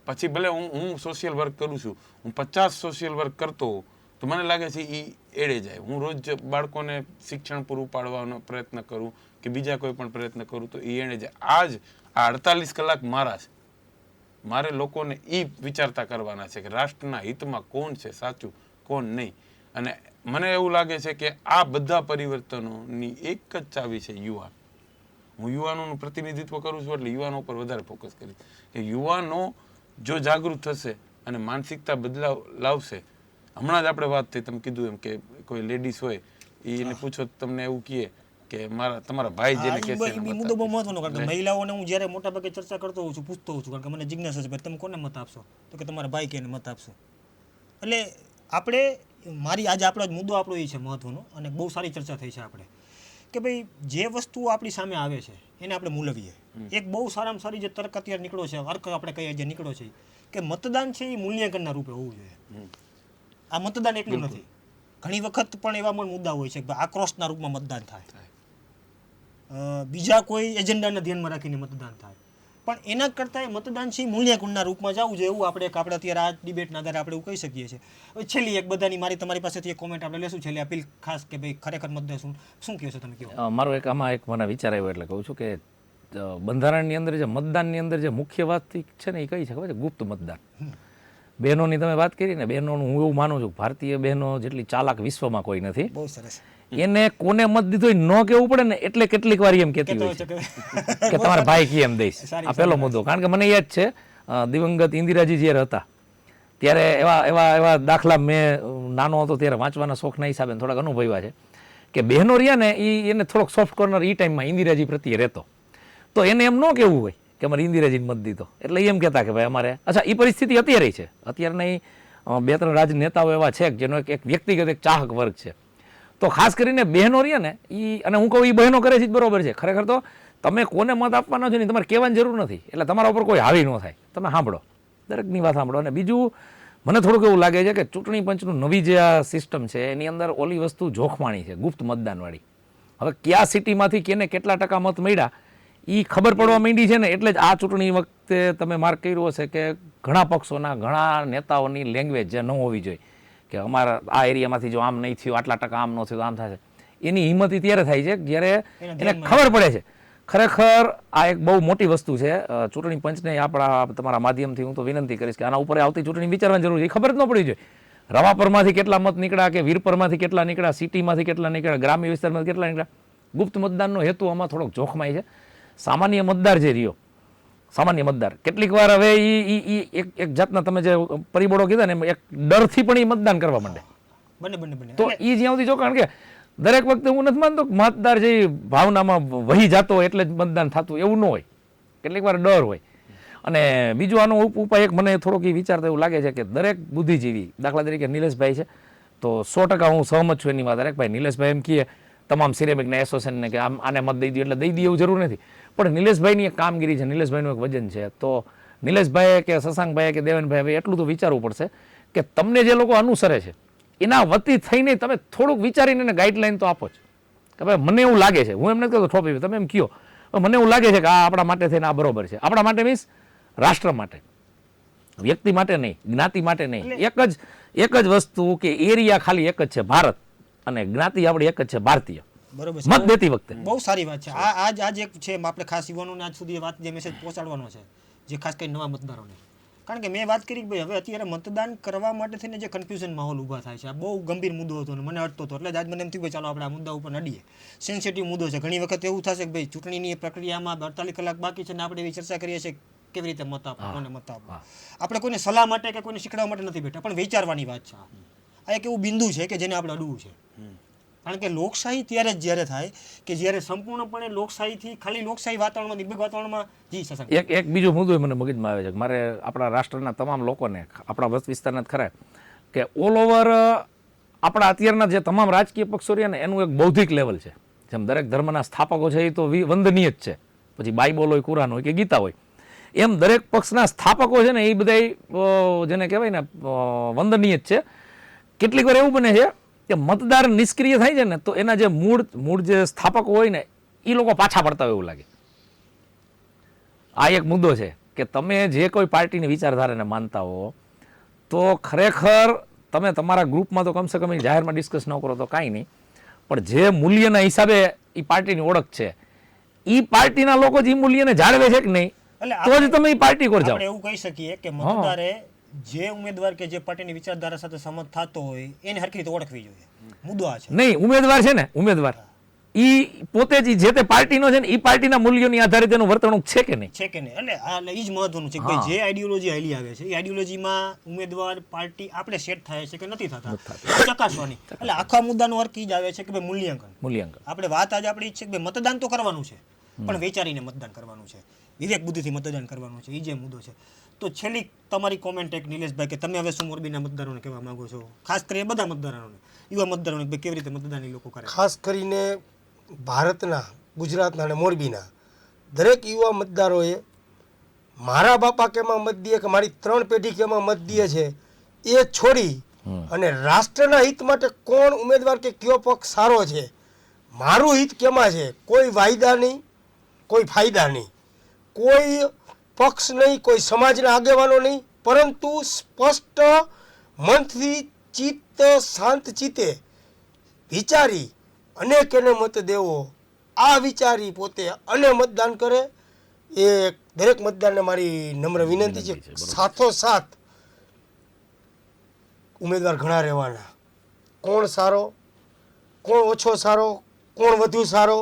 પછી ભલે હું સોશિયલ વર્ક કરું છું, હું 50 સોશિયલ વર્ક કરતો હોઉં તો મને લાગે છે એ એડે જાય. હું રોજ બાળકોને શિક્ષણ પૂરું પાડવાનો પ્રયત્ન કરું કે બીજા કોઈ પણ પ્રયત્ન કરું તો એ એડે જાય. આ 48 કલાક મારા છે. મારે લોકોને એ વિચારતા કરવાના છે કે રાષ્ટ્રના હિતમાં કોણ છે સાચું, કોણ નહીં. અને મને એવું લાગે છે કે આ બધા પરિવર્તનોની એક જ ચાવી છે યુવાન. હું યુવાનોનું પ્રતિનિધિત્વ કરું છું એટલે યુવાનો પર વધારે ફોકસ કરીશ કે યુવાનો જો જાગૃત થશે અને માનસિકતા બદલાવ લાવશે. હમણાં જ આપણે વાત થઈ, તમે કીધું એમ કે કોઈ લેડીઝ હોય એને પૂછો તમને એવું કહે કે તમારા ભાઈ જેને કહે છે એ મુદ્દો બહુ મહત્વનો, કારણ કે મહિલાઓને હું જ્યારે મોટા ભાગે ચર્ચા કરતો હોઉં છું, પૂછતો હોઉં છું, કારણ કે મને જિજ્ઞાસા છે ભાઈ તમે કોને મત આપશો, તો કે તમારા ભાઈ કેને મત આપશો. એટલે આપણે આજે આપણો જ મુદ્દો આપણો એ છે મહત્વનો, અને બહુ સારી ચર્ચા થઈ છે આપણે કે ભાઈ જે વસ્તુઓ આપણી સામે આવે છે એને આપણે મૂલવીએ. એક બહુ સારામાં સારી જે તર્ક અત્યારે નીકળો છે, અર્ક આપણે કહીએ જે નીકળો છે કે મતદાન છે એ મૂલ્યાંકનના રૂપે હોવું જોઈએ. આ મતદાન એટલું નથી. ઘણી વખત પણ એવા પણ મુદ્દા હોય છે કે આક્રોશના રૂપમાં મતદાન થાય, બીજા કોઈ એજન્ડાને ધ્યાનમાં રાખીને મતદાન થાય, પણ એના કરતાં મતદાન છે મૂલ્યાંકનના રૂપમાં જવું જોઈએ. એવું આપણે અત્યારે આ ડિબેટના આધારે આપણે એવું કહી શકીએ છીએ. હવે છેલ્લી એક બધાની તમારી પાસેથી એક કોમેન્ટ આપણે લેશું, છેલ્લી અપીલ ખાસ કે ભાઈ ખરેખર મતદાન શું કહો છો તમે? કહો. મારો આમાં એક મને વિચાર આવ્યો એટલે કહું છું કે બંધારણની અંદર જે મતદાનની અંદર જે મુખ્ય વાત છે ને એ કઈ છે ખબર છે? ગુપ્ત મતદાન. બહેનોની તમે વાત કરી ને, બહેનોનું હું એવું માનું છું ભારતીય બહેનો જેટલી ચાલાક વિશ્વમાં કોઈ નથી. બહુ સરસ. એને કોને મત દીધો એ ન કેવું પડે ને એટલે કેટલીક વાર એમ કહેતી હોય છે કે તમારા ભાઈ કી એમ દઈશ. આ પહેલો મુદ્દો. કારણ કે મને યાદ છે દિવંગત ઇન્દિરાજી જ્યારે હતા ત્યારે એવા દાખલા મેં નાનો હતો ત્યારે વાંચવાના શોખના હિસાબે થોડાક અનુભવ્યા છે કે બહેનો રહ્યા ને એને થોડોક સોફ્ટ કોર્નર એ ટાઈમમાં ઇન્દિરાજી પ્રત્યે રહેતો. તો એને એમ ન કહેવું હોય કે અમારે ઇન્દિરાજીને મત દીધો એટલે એમ કહેતા કે ભાઈ અમારે અચ્છા એ પરિસ્થિતિ અત્યારે છે. અત્યારના 2-3 રાજનેતાઓ એવા છે જેનો એક વ્યક્તિગત એક ચાહક વર્ગ છે. તો ખાસ કરીને બહેનો રહ્યા ને એ, અને હું કહું એ બહેનો કરે છે જ બરોબર છે. ખરેખર તો તમે કોને મત આપવાનો છે ને તમારે કહેવાની જરૂર નથી, એટલે તમારા ઉપર કોઈ હાવી ન થાય. તમે સાંભળો, દરેકની વાત સાંભળો. અને બીજું મને થોડુંક એવું લાગે છે કે ચૂંટણી પંચનું નવી જે આ સિસ્ટમ છે એની અંદર ઓલી વસ્તુ જોખમાણી છે, ગુપ્ત મતદાનવાળી. હવે કયા સિટીમાંથી કેને કેટલા ટકા મત મળ્યા એ ખબર પડવા માંડી છે ને, એટલે જ આ ચૂંટણી વખતે તમે માર્ક કર્યું હશે કે ઘણા પક્ષોના ઘણા નેતાઓની લેંગ્વેજ જે ન હોવી જોઈએ કે અમારા આ એરિયામાંથી જો આમ નહીં થયું, આટલા ટકા આમ ન થયું, આમ થશે. એની હિંમત ત્યારે થાય છે જ્યારે એને ખબર પડે છે. ખરેખર આ એક બહુ મોટી વસ્તુ છે. ચૂંટણી પંચને તમારા માધ્યમથી હું તો વિનંતી કરીશ કે આના ઉપર આવતી ચૂંટણી વિચારવાની જરૂર છે. એ ખબર જ ન પડી જોઈએ રવાપરમાંથી કેટલા મત નીકળ્યા કે વીરપરમાંથી કેટલા નીકળ્યા, સિટીમાંથી કેટલા નીકળ્યા, ગ્રામ્ય વિસ્તારમાંથી કેટલા નીકળ્યા. ગુપ્ત મતદાનનો હેતુ આમાં થોડોક જોખમાય છે. સામાન્ય મતદાર જે રહ્યો, સામાન્ય મતદાર કેટલીક વાર હવે એક જાતના તમે જે પરિબળો કીધા ને એક ડરથી પણ એ મતદાન કરવા માંડે. તો એ જ્યાં સુધી જો, કારણ કે દરેક વખતે હું નથી માનતો કે મતદાર જે ભાવનામાં વહી જતો હોય એટલે જ મતદાન થતું, એવું ન હોય. કેટલીક વાર ડર હોય. અને બીજું આનો ઉપાય એક મને થોડોક એ વિચારતા એવું લાગે છે કે દરેક બુદ્ધિજીવી, દાખલા તરીકે નિલેશભાઈ છે તો 100% હું સહમત છું એની વાત. દરેક ભાઈ નિલેશભાઈ એમ કહે તમામ સિરેમિકના એસોસિએશનને કે આને મત દઈ દો એટલે દઈ દે એવું જરૂર નથી. પણ નિલેશભાઈની એક કામગીરી છે, નિલેશભાઈનું એક વજન છે. તો નિલેશભાઈએ કે શશાંકભાઈએ કે દેવનભાઈ એટલું તો વિચારવું પડશે કે તમને જે લોકો અનુસરે છે એના વતી થઈને તમે થોડુંક વિચારીને એને ગાઈડલાઈન તો આપો જ કે ભાઈ મને એવું લાગે છે, હું એમ નથી કહેતો થોપી તમે એમ કહો, મને એવું લાગે છે કે આ આપણા માટે થઈને આ બરોબર છે. આપણા માટે મીન્સ રાષ્ટ્ર માટે, વ્યક્તિ માટે નહીં, જ્ઞાતિ માટે નહીં. એક જ વસ્તુ કે એરિયા ખાલી એક જ છે ભારત, અને જ્ઞાતિ આપણી એક જ છે, ભારતીય. બરોબર મત દેતી વખતે બહુ સારી વાત છે. આજ એક છે આપણે ખાસ યુવાનોને આજ સુધી વાત જે મેસેજ પહોંચાડવાનો છે, જે ખાસ કરીને નવા મતદારોને. કારણ કે મેં વાત કરી કે ભાઈ હવે અત્યારે મતદાન કરવા માટે થઈને જે કન્ફ્યુઝન માહોલ ઊભા થાય છે, આ બહુ ગંભીર મુદ્દો હતો અને મને અડતો હતો. એટલે જ આજ મને એમ થયું કે ચાલો આપણે આ મુદ્દા ઉપર અડીએ. સેન્સિટિવ મુદ્દો છે. ઘણી વખત એવું થશે કે ભાઈ ચૂંટણીની પ્રક્રિયામાં 48 કલાક બાકી છે ને આપણે એવી ચર્ચા કરીએ છીએ કેવી રીતે મત આપવો, કોને મત આપવો. આપણે કોઈને સલાહ માટે કે કોઈને શીખડાવવા માટે નથી બેઠા, પણ વિચારવાની વાત છે. આ એક એવું બિંદુ છે કે જેને આપણે અડવું છે. કારણ કે લોકશાહી ત્યારે જ જ્યારે થાય કે જ્યારે સંપૂર્ણપણે લોકશાહીથી ખાલી લોકશાહી વાતાવરણમાં દિગ્ગજ વાતાવરણમાં જી શકાય. એક બીજો મુદ્દો મને મગજમાં આવે છે કે મારે આપણા રાષ્ટ્રના તમામ લોકોને, આપણા વસ્ત વિસ્તારના જ ખરા, કે ઓલ ઓવર આપણા અત્યારના જે તમામ રાજકીય પક્ષો રહ્યા ને એનું એક બૌદ્ધિક લેવલ છે. જેમ દરેક ધર્મના સ્થાપકો છે એ તો વંદનીય જ છે, પછી બાઇબલ હોય, કુરાન હોય કે ગીતા હોય, એમ દરેક પક્ષના સ્થાપકો છે ને એ બધા જેને કહેવાય ને વંદનીય જ છે. કેટલીક વાર એવું બને છે કે મતદાર નિષ્ક્રિય થાય છે ને તો એના જે મૂળ જે સ્થાપકો હોય ને એ લોકો પાછા પડતા હોય એવું લાગે. આ એક મુદ્દો છે કે તમે જે કોઈ પાર્ટીની વિચારધારાને માનતા હો તો ખરેખર તમે તમારા ગ્રુપમાં તો કમસે કમ જાહેરમાં ડિસ્કસ ન કરો તો કાંઈ નહીં, પણ જે મૂલ્યના હિસાબે એ પાર્ટીની ઓળખ છે એ પાર્ટીના લોકો જે મૂલ્યને જાળવે છે કે નહીં તો જ તમે એ પાર્ટી કોર જાઓ. આપણે એવું કહી શકીએ કે મતદારે જે ઉમેદવાર કે જે પાર્ટીની વિચારધારા સાથે સંમત થતો હોય એને હરખી રીતે ઓળખવી જોઈએ. મુદ્દો આ છે. નહીં, ઉમેદવાર છે ને, ઉમેદવાર ઈ પોતે જ જે તે પાર્ટીનો છે ને એ પાર્ટીના મૂલ્યોની આધારે તેનું વર્તણૂક છે કે નહીં. છે કે નહીં. એટલે એ જ મહત્વનું છે કે ભાઈ જે આઈડિયોલોજી હાલી આવે છે એ આઈડિયોલોજીમાં ઉમેદવાર પાર્ટી આપણે સેટ થાય છે કે નથી થતા ચકાસવાની. એટલે આખા મુદ્દાનો અર્થ એ જ આવે છે કે ભાઈ મૂલ્યાંકન. આપણે વાત આજે આપણી છે કે ભાઈ મતદાન તો કરવાનું છે પણ વિચારીને મતદાન કરવાનું છે, વિવેક બુદ્ધિથી મતદાન કરવાનું છે. એ જે મુદ્દો છે. તો છેલ્લી તમારી કોમેન્ટ એક નિલેશભાઈ કે તમે હવે શું મોરબીના મતદારોને કહેવા માંગો છો, ખાસ કરીને બધા મતદારોને, યુવા મતદારોને ભાઈ કેવી રીતે મતદાન એ લોકો કરે? ખાસ કરીને ભારતના, ગુજરાતના અને મોરબીના દરેક યુવા મતદારોએ મારા બાપા કેમાં મત દે કે મારી 3 પેઢી કેમાં મત દે છે એ છોડી અને રાષ્ટ્રના હિત માટે કોણ ઉમેદવાર કે કયો પક્ષ સારો છે, મારું હિત કેમાં છે, કોઈ વાયદા નહીં, કોઈ ફાયદા નહીં, કોઈ પક્ષ નહીં, કોઈ સમાજના આગેવાનો નહીં, પરંતુ સ્પષ્ટ મનથી ચિત્ત શાંત ચિત્તે વિચારી અને કેને મત દેવો આ વિચારી પોતે અને મતદાન કરે એ દરેક મતદારને મારી નમ્ર વિનંતી છે. સાથોસાથ ઉમેદવાર ઘણા રહેવાના, કોણ સારો, કોણ ઓછો સારો, કોણ વધુ સારો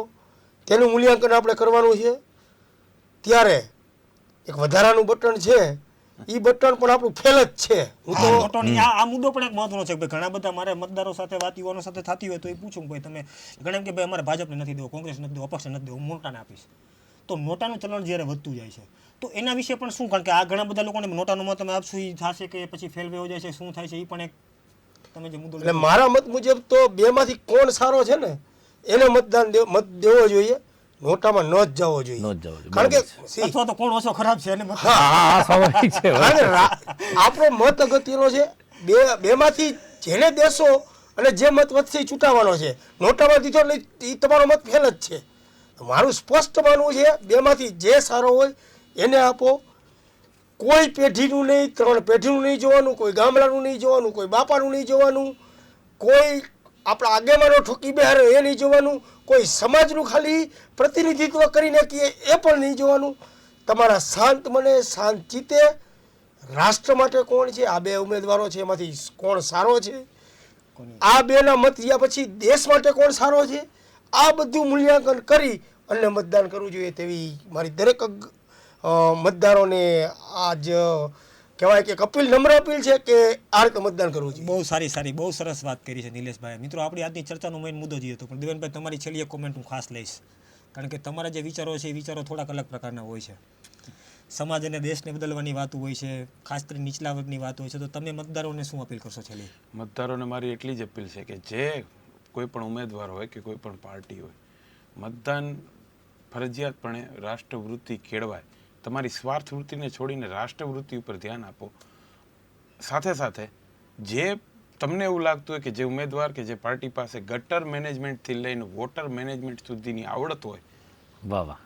તેનું મૂલ્યાંકન આપણે કરવાનું છે. ત્યારે એક વધારાનું બટન છે, એ બટન પણ આપણું ફેલ જ છે. હું તો આ મુદ્દો પણ એક મહત્વનો છે કે ઘણા બધા મારે મતદારો સાથે વાત યુવાનો સાથે થતી હોય તો એ પૂછું ભાઈ તમે ઘણા કે ભાઈ અમારે ભાજપને નથી દેવો, કોંગ્રેસ નથી દેવો, અપક્ષને નથી દેવો, હું નોટાને આપીશ. તો નોટાનું ચલણ જ્યારે વધતું જાય છે તો એના વિશે પણ શું, કારણ કે આ ઘણા બધા લોકોને નોટાનો મત તમે આપશો એ થશે કે પછી ફેલ વેવો જાય છે, શું થાય છે એ પણ એક તમે જે મુદ્દો એટલે મારા મત મુજબ તો બેમાંથી કોણ સારો છે ને એને મત દેવો જોઈએ, નોટામાં ન જ જવો જોઈએ. કારણ કે અથવા તો કોણ ઓછો ખરાબ છે એને મત. આપણો મત અગત્યનો છે. બેમાંથી જેને દેશો અને જે મત વધશે ચૂંટાવાનો છે. નોટામાં દીધો એ તમારો મત ફેલ જ છે. મારું સ્પષ્ટ માનવું છે બેમાંથી જે સારો હોય એને આપો. કોઈ પેઢીનું નહીં, 3 પેઢીનું નહીં જોવાનું, કોઈ ગામડાનું નહીં જોવાનું, કોઈ બાપાનું નહીં જોવાનું, કોઈ આપણા આગેવાનો ઠોકી બેહારે એ નહીં જોવાનું, કોઈ સમાજનું ખાલી પ્રતિનિધિત્વ કરીને કહીએ એ પણ નહીં જોવાનું. તમારા શાંત મને, શાંત ચિત્તે રાષ્ટ્ર માટે કોણ છે, આ 2 ઉમેદવારો છે એમાંથી કોણ સારો છે, આ 2ના મત રહ્યા પછી દેશ માટે કોણ સારો છે, આ બધું મૂલ્યાંકન કરી અને મતદાન કરવું જોઈએ તેવી મારી દરેક મતદારોને આજ કહેવાય કે નમ્ર અપીલ છે કે આ રીતે મતદાન કરવું જોઈએ. બહુ સારી બહુ સરસ વાત કરી છે નિલેશભાઈ. મિત્રો આપણી આજની ચર્ચાનો મેઇન મુદ્દો જ હતો, પણ દેવનભાઈ તમારી છેલ્લી એક કોમેન્ટ હું ખાસ લઈશ, કારણ કે તમારા જે વિચારો છે એ વિચારો થોડાક અલગ પ્રકારના હોય છે. સમાજ અને દેશને બદલવાની વાતો હોય છે, ખાસ કરીને નીચલા વર્ગની વાત હોય છે, તો તમે મતદારોને શું અપીલ કરશો છેલ્લી? મતદારોને મારી એટલી જ અપીલ છે કે જે કોઈ પણ ઉમેદવાર હોય કે કોઈ પણ પાર્ટી હોય, મતદાન ફરજિયાતપણે રાષ્ટ્રવૃત્તિ કેળવાય. તમારી સ્વાર્થ વૃત્તિને છોડીને રાષ્ટ્રવૃત્તિ ઉપર ધ્યાન આપો. સાથે સાથે જે તમને એવું લાગતું હોય કે જે ઉમેદવાર કે જે પાર્ટી પાસે ગટર મેનેજમેન્ટથી લઈને વોટર મેનેજમેન્ટ સુધીની આવડત હોય, વાહ વાહ,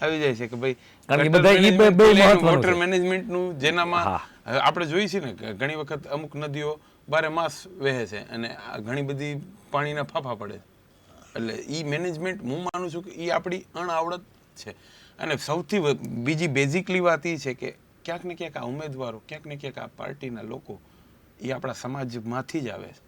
આવી જાય છે કે ભાઈ વોટર મેનેજમેન્ટનું જેનામાં આપણે જોઈએ છીએ ને ઘણી વખત અમુક નદીઓ બારે માસ વહે છે અને આ ઘણી બધી પાણીના ફાફા પડે એટલે એ મેનેજમેન્ટ હું માનું છું કે એ આપણી અણઆવડત છે. અને સૌથી બીજી બેઝિકલી વાત એ છે કે ક્યાંક ને ક્યાંક આ ઉમેદવારો ક્યાંક ને ક્યાંક આ પાર્ટીના લોકો એ આપણા સમાજમાંથી જ આવે છે.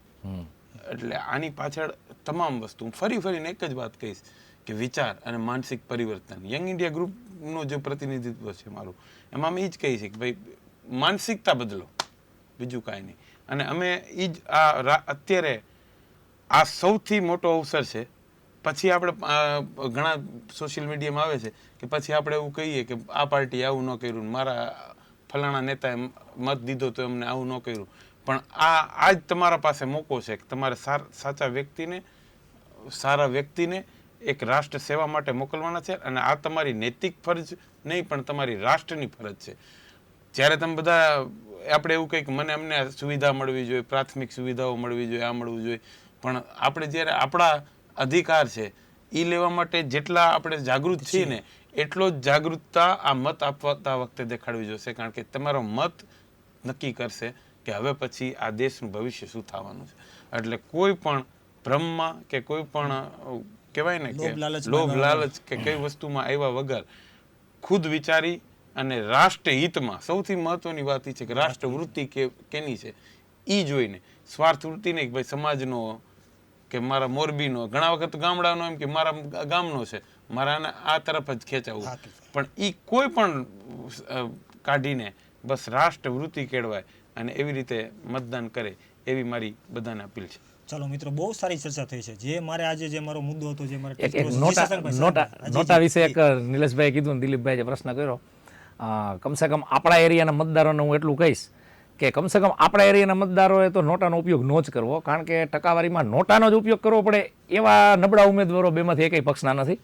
એટલે આની પાછળ તમામ વસ્તુ ફરીને એક જ વાત કહીશ કે વિચાર અને માનસિક પરિવર્તન. યંગ ઇન્ડિયા ગ્રુપનું જે પ્રતિનિધિત્વ છે મારું, એમાં અમે એ જ કહીએ છીએ કે ભાઈ માનસિકતા બદલો, બીજું કાંઈ નહીં. અને અમે એ જ અત્યારે આ સૌથી મોટો અવસર છે. પછી આપણે ઘણા સોશિયલ મીડિયામાં આવે છે કે પછી આપણે એવું કહીએ કે આ પાર્ટી આવું ન કર્યું, મારા ફલાણા નેતાએ મત દીધો તો એમને આવું ન કર્યું. પણ આ જ તમારા પાસે મોકો છે કે તમારે સારા વ્યક્તિને એક રાષ્ટ્ર સેવા માટે મોકલવાના છે. અને આ તમારી નૈતિક ફરજ નહીં પણ તમારી રાષ્ટ્રની ફરજ છે. જ્યારે તમે બધા આપણે એવું કહીએ કે અમને સુવિધા મળવી જોઈએ, પ્રાથમિક સુવિધાઓ મળવી જોઈએ, આ મળવું જોઈએ, પણ આપણે જ્યારે આપણા અધિકાર છે એ લેવા માટે જેટલા આપણે જાગૃત છીએ ને એટલો જ જાગૃતતા આ મત આપતા વખતે દેખાડવી જોઈશે. કારણ કે તમારો મત નક્કી કરશે કે હવે પછી આ દેશનું ભવિષ્ય શું થવાનું છે. એટલે કોઈ પણ ભ્રમમાં કે કોઈ પણ કહેવાય ને કે લોભ લાલચ કે કઈ વસ્તુમાં આવ્યા વગર ખુદ વિચારી અને રાષ્ટ્ર હિતમાં સૌથી મહત્વની વાત એ છે કે રાષ્ટ્ર વૃત્તિ કેની છે એ જોઈને, સ્વાર્થ વૃત્તિ નહીં કે ભાઈ સમાજનો કે મારા મોરબીનો, ઘણા વખત ગામડાનો એમ કે મારા ગામનો છે, મારા આ તરફ જ ખેંચાવું. પણ એ કોઈ પણ કાઢીને બસ રાષ્ટ્ર વૃત્તિ કેળવાય અને એવી રીતે મતદાન કરે એવી મારી બધાને અપીલ છે. ચાલો મિત્રો, બહુ સારી ચર્ચા થઈ છે. જે મારે આજે જે મારો મુદ્દો હતો, જે મારે નોટા વિશે એક નિલેશભાઈ કીધું, દિલીપભાઈ જે પ્રશ્ન કર્યો, કમસે કમ આપણા એરિયાના મતદારોને હું એટલું કહીશ કે કમસે કમ આપણા એરિયાના મતદારોએ તો નોટાનો ઉપયોગ ન જ કરવો. કારણ કે ટકાવારીમાં નોટાનો જ ઉપયોગ કરવો પડે એવા નબળા ઉમેદવારો બેમાંથી એકેય પક્ષના નથી.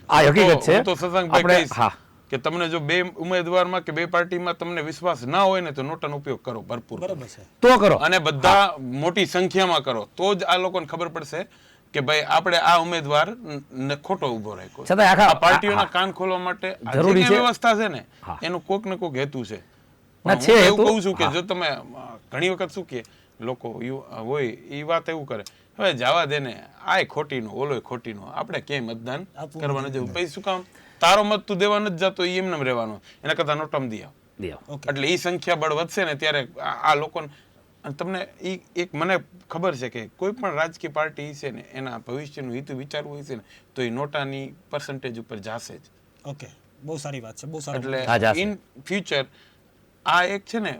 આ હકીકત છે. તો સત્સંગભાઈ કહીશ કે તમને જો બે ઉમેદવારમાં કે બે પાર્ટીમાં તમને વિશ્વાસ ના હોય ને તો નોટાનો ઉપયોગ કરો ભરપૂર, તો કરો અને બધા મોટી સંખ્યામાં કરો. તો જ આ લોકોને ખબર પડશે કે ભાઈ આપણે આ ઉમેદવાર ખોટો ઉભો રાખ્યો. છતાં આખા પાર્ટીઓના કાન ખોલવા માટે જરૂરી છે વ્યવસ્થા છે ને એનું કોક ને કોક હેતુ છે. એવું કહું છું કે જો તમે ઘણી વખત શું કે લોકો હોય એ વાત એવું કરે, હવે જવા દે ને, આ ખોટીનો ઓલો ખોટીનો, આપણે ક્યાંય મતદાન કરવાનું જવું, પછી શું કામ તારો મત તું દેવા નથી જતો, એમને રહેવાનો, એના કરતા નોટમ દી આવ. એટલે એ સંખ્યા બળ વધશે ને ત્યારે આ લોકોને તમને એક મને ખબર છે કે કોઈ પણ રાજકીય પાર્ટી છે ને એના ભવિષ્યનું હિત વિચારવું હોય છે ને તો એ નોટાની પર્સન્ટેજ ઉપર જશે જ. ઓકે, બહુ સારી વાત છે, બહુ સારું. એટલે ઇન ફ્યુચર આ એક છે ને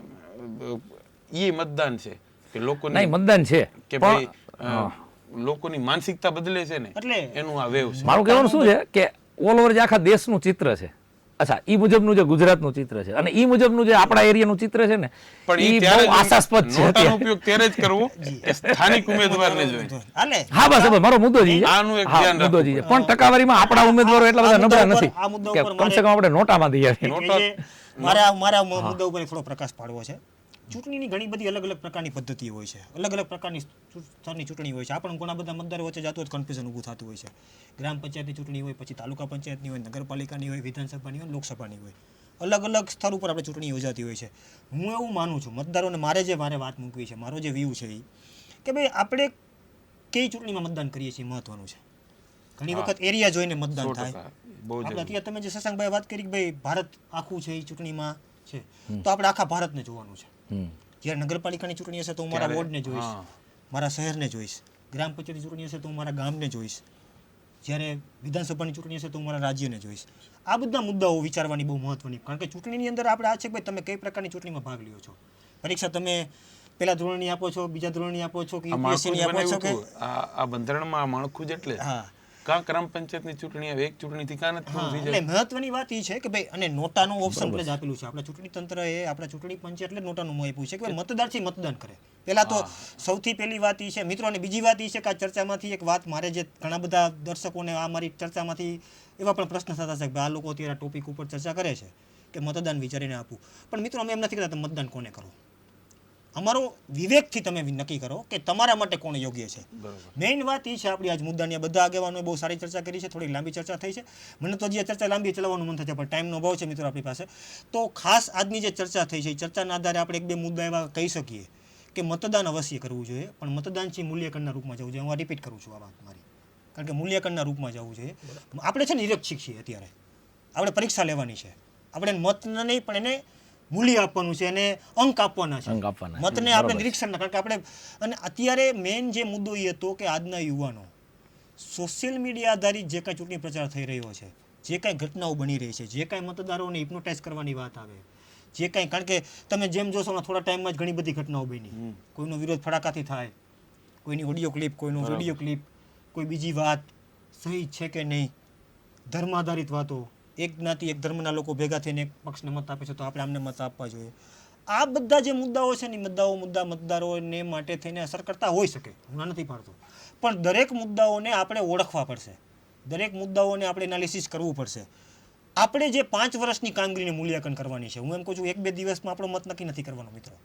એ મતદાન છે કે લોકોની મતદાન છે કે ભાઈ લોકોની માનસિકતા બદલે છે ને એનું આ વેવ છે. મારું કહેવાનું શું છે કે ઓલ ઓવર જે આખા દેશનું ચિત્ર છે, અચ્છા ઈ મુજબનું જે ગુજરાતનું ચિત્ર છે અને ઈ મુજબનું જે આપણા એરિયાનું ચિત્ર છે ને પણ એ બહુ આશાસ્પદ છે. નોટાનો ઉપયોગ ત્યારે જ કરવો કે સ્થાનિક ઉમેદવારને જોઈએ. હા બસ હવે મારો મુદ્દો જ આનું એક ધ્યાન મુદ્દો જ પણ ટકાવારીમાં આપણા ઉમેદવારો એટલા બધા નબળા નથી કે કમસે કમ આપણે નોટામાં દઈએ. મારા મુદ્દા ઉપર થોડો પ્રકાશ પાડવો છે. ચૂંટણીની ઘણી બધી અલગ અલગ પ્રકારની પદ્ધતિ હોય છે, અલગ અલગ પ્રકારની સ્તરની ચૂંટણી હોય છે. આપણને ઘણા બધા મતદારો વચ્ચે જાતું જ કન્ફ્યુઝન ઊભું થતું હોય છે. ગ્રામ પંચાયતની ચૂંટણી હોય, પછી તાલુકા પંચાયતની હોય, નગરપાલિકાની હોય, વિધાનસભાની હોય, લોકસભાની હોય. અલગ અલગ સ્તર ઉપર આપણે ચૂંટણી યોજાતી હોય છે. હું એવું માનું છું મતદારોને મારે વાત મૂકવી છે, મારો જે વ્યૂ છે એ કે ભાઈ આપણે કઈ ચૂંટણીમાં મતદાન કરીએ છીએ મહત્વનું છે. ઘણી વખત એરિયા જોઈને મતદાન થાય. આપણે અત્યારે તમે જે શશાંકભાઈ વાત કરી કે ભાઈ ભારત આખું છે એ ચૂંટણીમાં છે, તો આપણે આખા ભારતને જોવાનું છે. જ્યારે નગરપાલિકાની ચૂંટણી હશે તો હું મારા વોર્ડને જોઈશ, મારા શહેરને જોઈશ. ગ્રામ પંચાયતની ચૂંટણી હશે તો હું મારા ગામને જોઈશ. જ્યારે વિધાનસભાની ચૂંટણી હશે તો હું મારા રાજ્યને જોઈશ. આ બધા મુદ્દાઓ વિચારવાની બહુ મહત્વની, કારણ કે ચૂંટણીની અંદર આપણે આ છે કે ભાઈ તમે કઈ પ્રકારની ચૂંટણીમાં ભાગ લ્યો છો. પરીક્ષા તમે પહેલા ધોરણની આપો છો, બીજા ધોરણની આપો છો કે યુપીએસસીની આપો છો કે આ બંધારણમાં માળખું જ એટલે કા ગ્રામ પંચાયતની ચૂંટણી આવે એક ચૂંટણીથી કા નથી થઈ જાય. એટલે મહત્વની વાત એ છે કે ભાઈ અને નોટાનું ઓપ્શન એટલે જ આપેલું છે. આપણા ચૂંટણી તંત્ર એ આપણા ચૂંટણી પંચે એટલે નોટાનું આપ્યું છે કે મતદાર છે મતદાન કરે. પહેલા તો સૌથી પહેલી વાત એ છે મિત્રો, અને બીજી વાત એ છે કે આ ચર્ચામાંથી એક વાત મારે જે ઘણા બધા દર્શકોને આ મારી ચર્ચામાંથી એવા પણ પ્રશ્ન થતા છે કે આ લોકો અત્યારે ટોપિક ઉપર ચર્ચા કરે છે કે મતદાન વિચારીને આપવું. પણ મિત્રો અમે એમ નથી કહેતા મતદાન કોને કરવું. અમારો વિવેકથી તમે નક્કી કરો કે તમારા માટે કોણ યોગ્ય છે. મેઇન વાત એ છે આપણી આજ મુદ્દાની બધા આગેવાનોએ બહુ સારી ચર્ચા કરી છે, થોડી લાંબી ચર્ચા થઈ છે. મને તો જે ચર્ચા લાંબી ચલાવવાનું મન થાય છે પણ ટાઈમનો અભાવ છે મિત્રો આપણી પાસે. તો ખાસ આજની જે ચર્ચા થઈ છે એ ચર્ચાના આધારે આપણે એક બે મુદ્દા એવા કહી શકીએ કે મતદાન અવશ્ય કરવું જોઈએ, પણ મતદાનથી મૂલ્યાંકનના રૂપમાં જવું જોઈએ. હું આ રિપીટ કરું છું આ વાત મારી, કારણ કે મૂલ્યાંકનના રૂપમાં જવું જોઈએ. આપણે છે ને નિરીક્ષક છીએ અત્યારે, આપણે પરીક્ષા લેવાની છે, આપણે મત નહીં પણ એને મૂલ્ય આપવાનું છે, એને અંક આપવાના છે. અંક આપવાના છે. મતને આપણે બરોબર. નિરીક્ષણના, કારણ કે આપણે અને અત્યારે મેઇન જે મુદ્દો એ હતો કે આજના યુવાનો સોશિયલ મીડિયા આધારિત જે કાંઈ ચૂંટણી પ્રચાર થઈ રહ્યો છે, જે કાંઈ ઘટનાઓ બની રહી છે, જે કાંઈ મતદારોને હિપ્નોટાઇઝ કરવાની વાત આવે, જે કાંઈ, કારણ કે તમે જેમ જોશો ને થોડા ટાઈમમાં જ ઘણી બધી ઘટનાઓ બની. કોઈનો વિરોધ ફડાકાથી થાય, કોઈની ઓડિયો ક્લિપ, કોઈનો વિડીયો ક્લિપ, કોઈ બીજી વાત સહી છે કે નહીં, ધર્મ આધારિત વાતો, એક જ્ઞાતિ એક ધર્મના લોકો ભેગા થઈને એક પક્ષને મત આપે છે તો આપણે આમને મત આપવા જોઈએ. આ બધા જે મુદ્દાઓ છે ને મુદ્દા મતદારોને માટે થઈને અસર કરતા હોઈ શકે, હું ના નથી પાડતો, પણ દરેક મુદ્દાઓને આપણે ઓળખવા પડશે, દરેક મુદ્દાઓને આપણે એનાલિસિસ કરવું પડશે. આપણે જે 5 વર્ષની કામગીરીને મૂલ્યાંકન કરવાની છે. હું એમ કહું છું 1-2 દિવસમાં આપણો મત નક્કી નથી કરવાનો મિત્રો,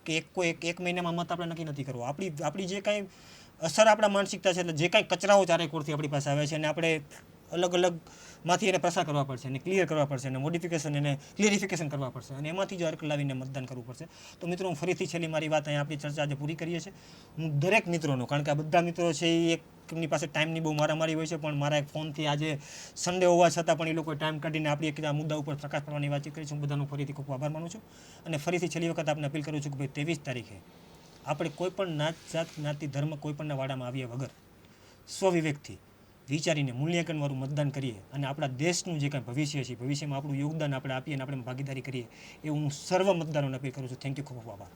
કે એક મહિનામાં મત આપણે નક્કી નથી કરવો. આપણી જે કાંઈ અસર આપણા માનસિકતા છે, એટલે જે કાંઈ કચરાઓ ચારે કોરથી આપણી પાસે આવે છે અને આપણે અલગ અલગમાંથી એને પ્રસાર કરવા પડશે, એને ક્લિયર કરવા પડશે, એને મોડિફિકેશન, એને ક્લિયરિફિકેશન કરવા પડશે, અને એમાંથી જ અર્ક લાવીને મતદાન કરવું પડશે. તો મિત્રો, હું ફરીથી છેલ્લી મારી વાત અહીંયા આપણી ચર્ચા આજે પૂરી કરીએ છીએ. હું દરેક મિત્રોનો, કારણ કે આ બધા મિત્રો છે એ એકની પાસે ટાઈમની બહુ મારામારી હોય છે, પણ મારા એક ફોનથી આજે સન્ડે હોવા છતાં પણ એ લોકોએ ટાઈમ કાઢીને આપણી એક આ મુદ્દા ઉપર પ્રકાશ પાડવાની વાતચીત કરી છે. હું બધાનો ફરીથી ખૂબ આભાર માનું છું, અને ફરીથી છેલ્લી વખત આપને અપીલ કરું છું કે ભાઈ 23 તારીખે આપણે કોઈ પણ નાત જાત જ્ઞાતિ ધર્મ કોઈ પણના વાડામાં આવ્યા વગર સ્વવિવેકથી વિચારીને મૂલ્યાંકનવાળું મતદાન કરીએ અને આપણા દેશનું જે કાંઈ ભવિષ્ય છે, ભવિષ્યમાં આપણું યોગદાન આપણે આપીએ અને આપણે ભાગીદારી કરીએ, એવું હું સર્વ મતદારોને અપીલ કરું છું. થેન્ક યુ, ખૂબ ખૂબ આભાર.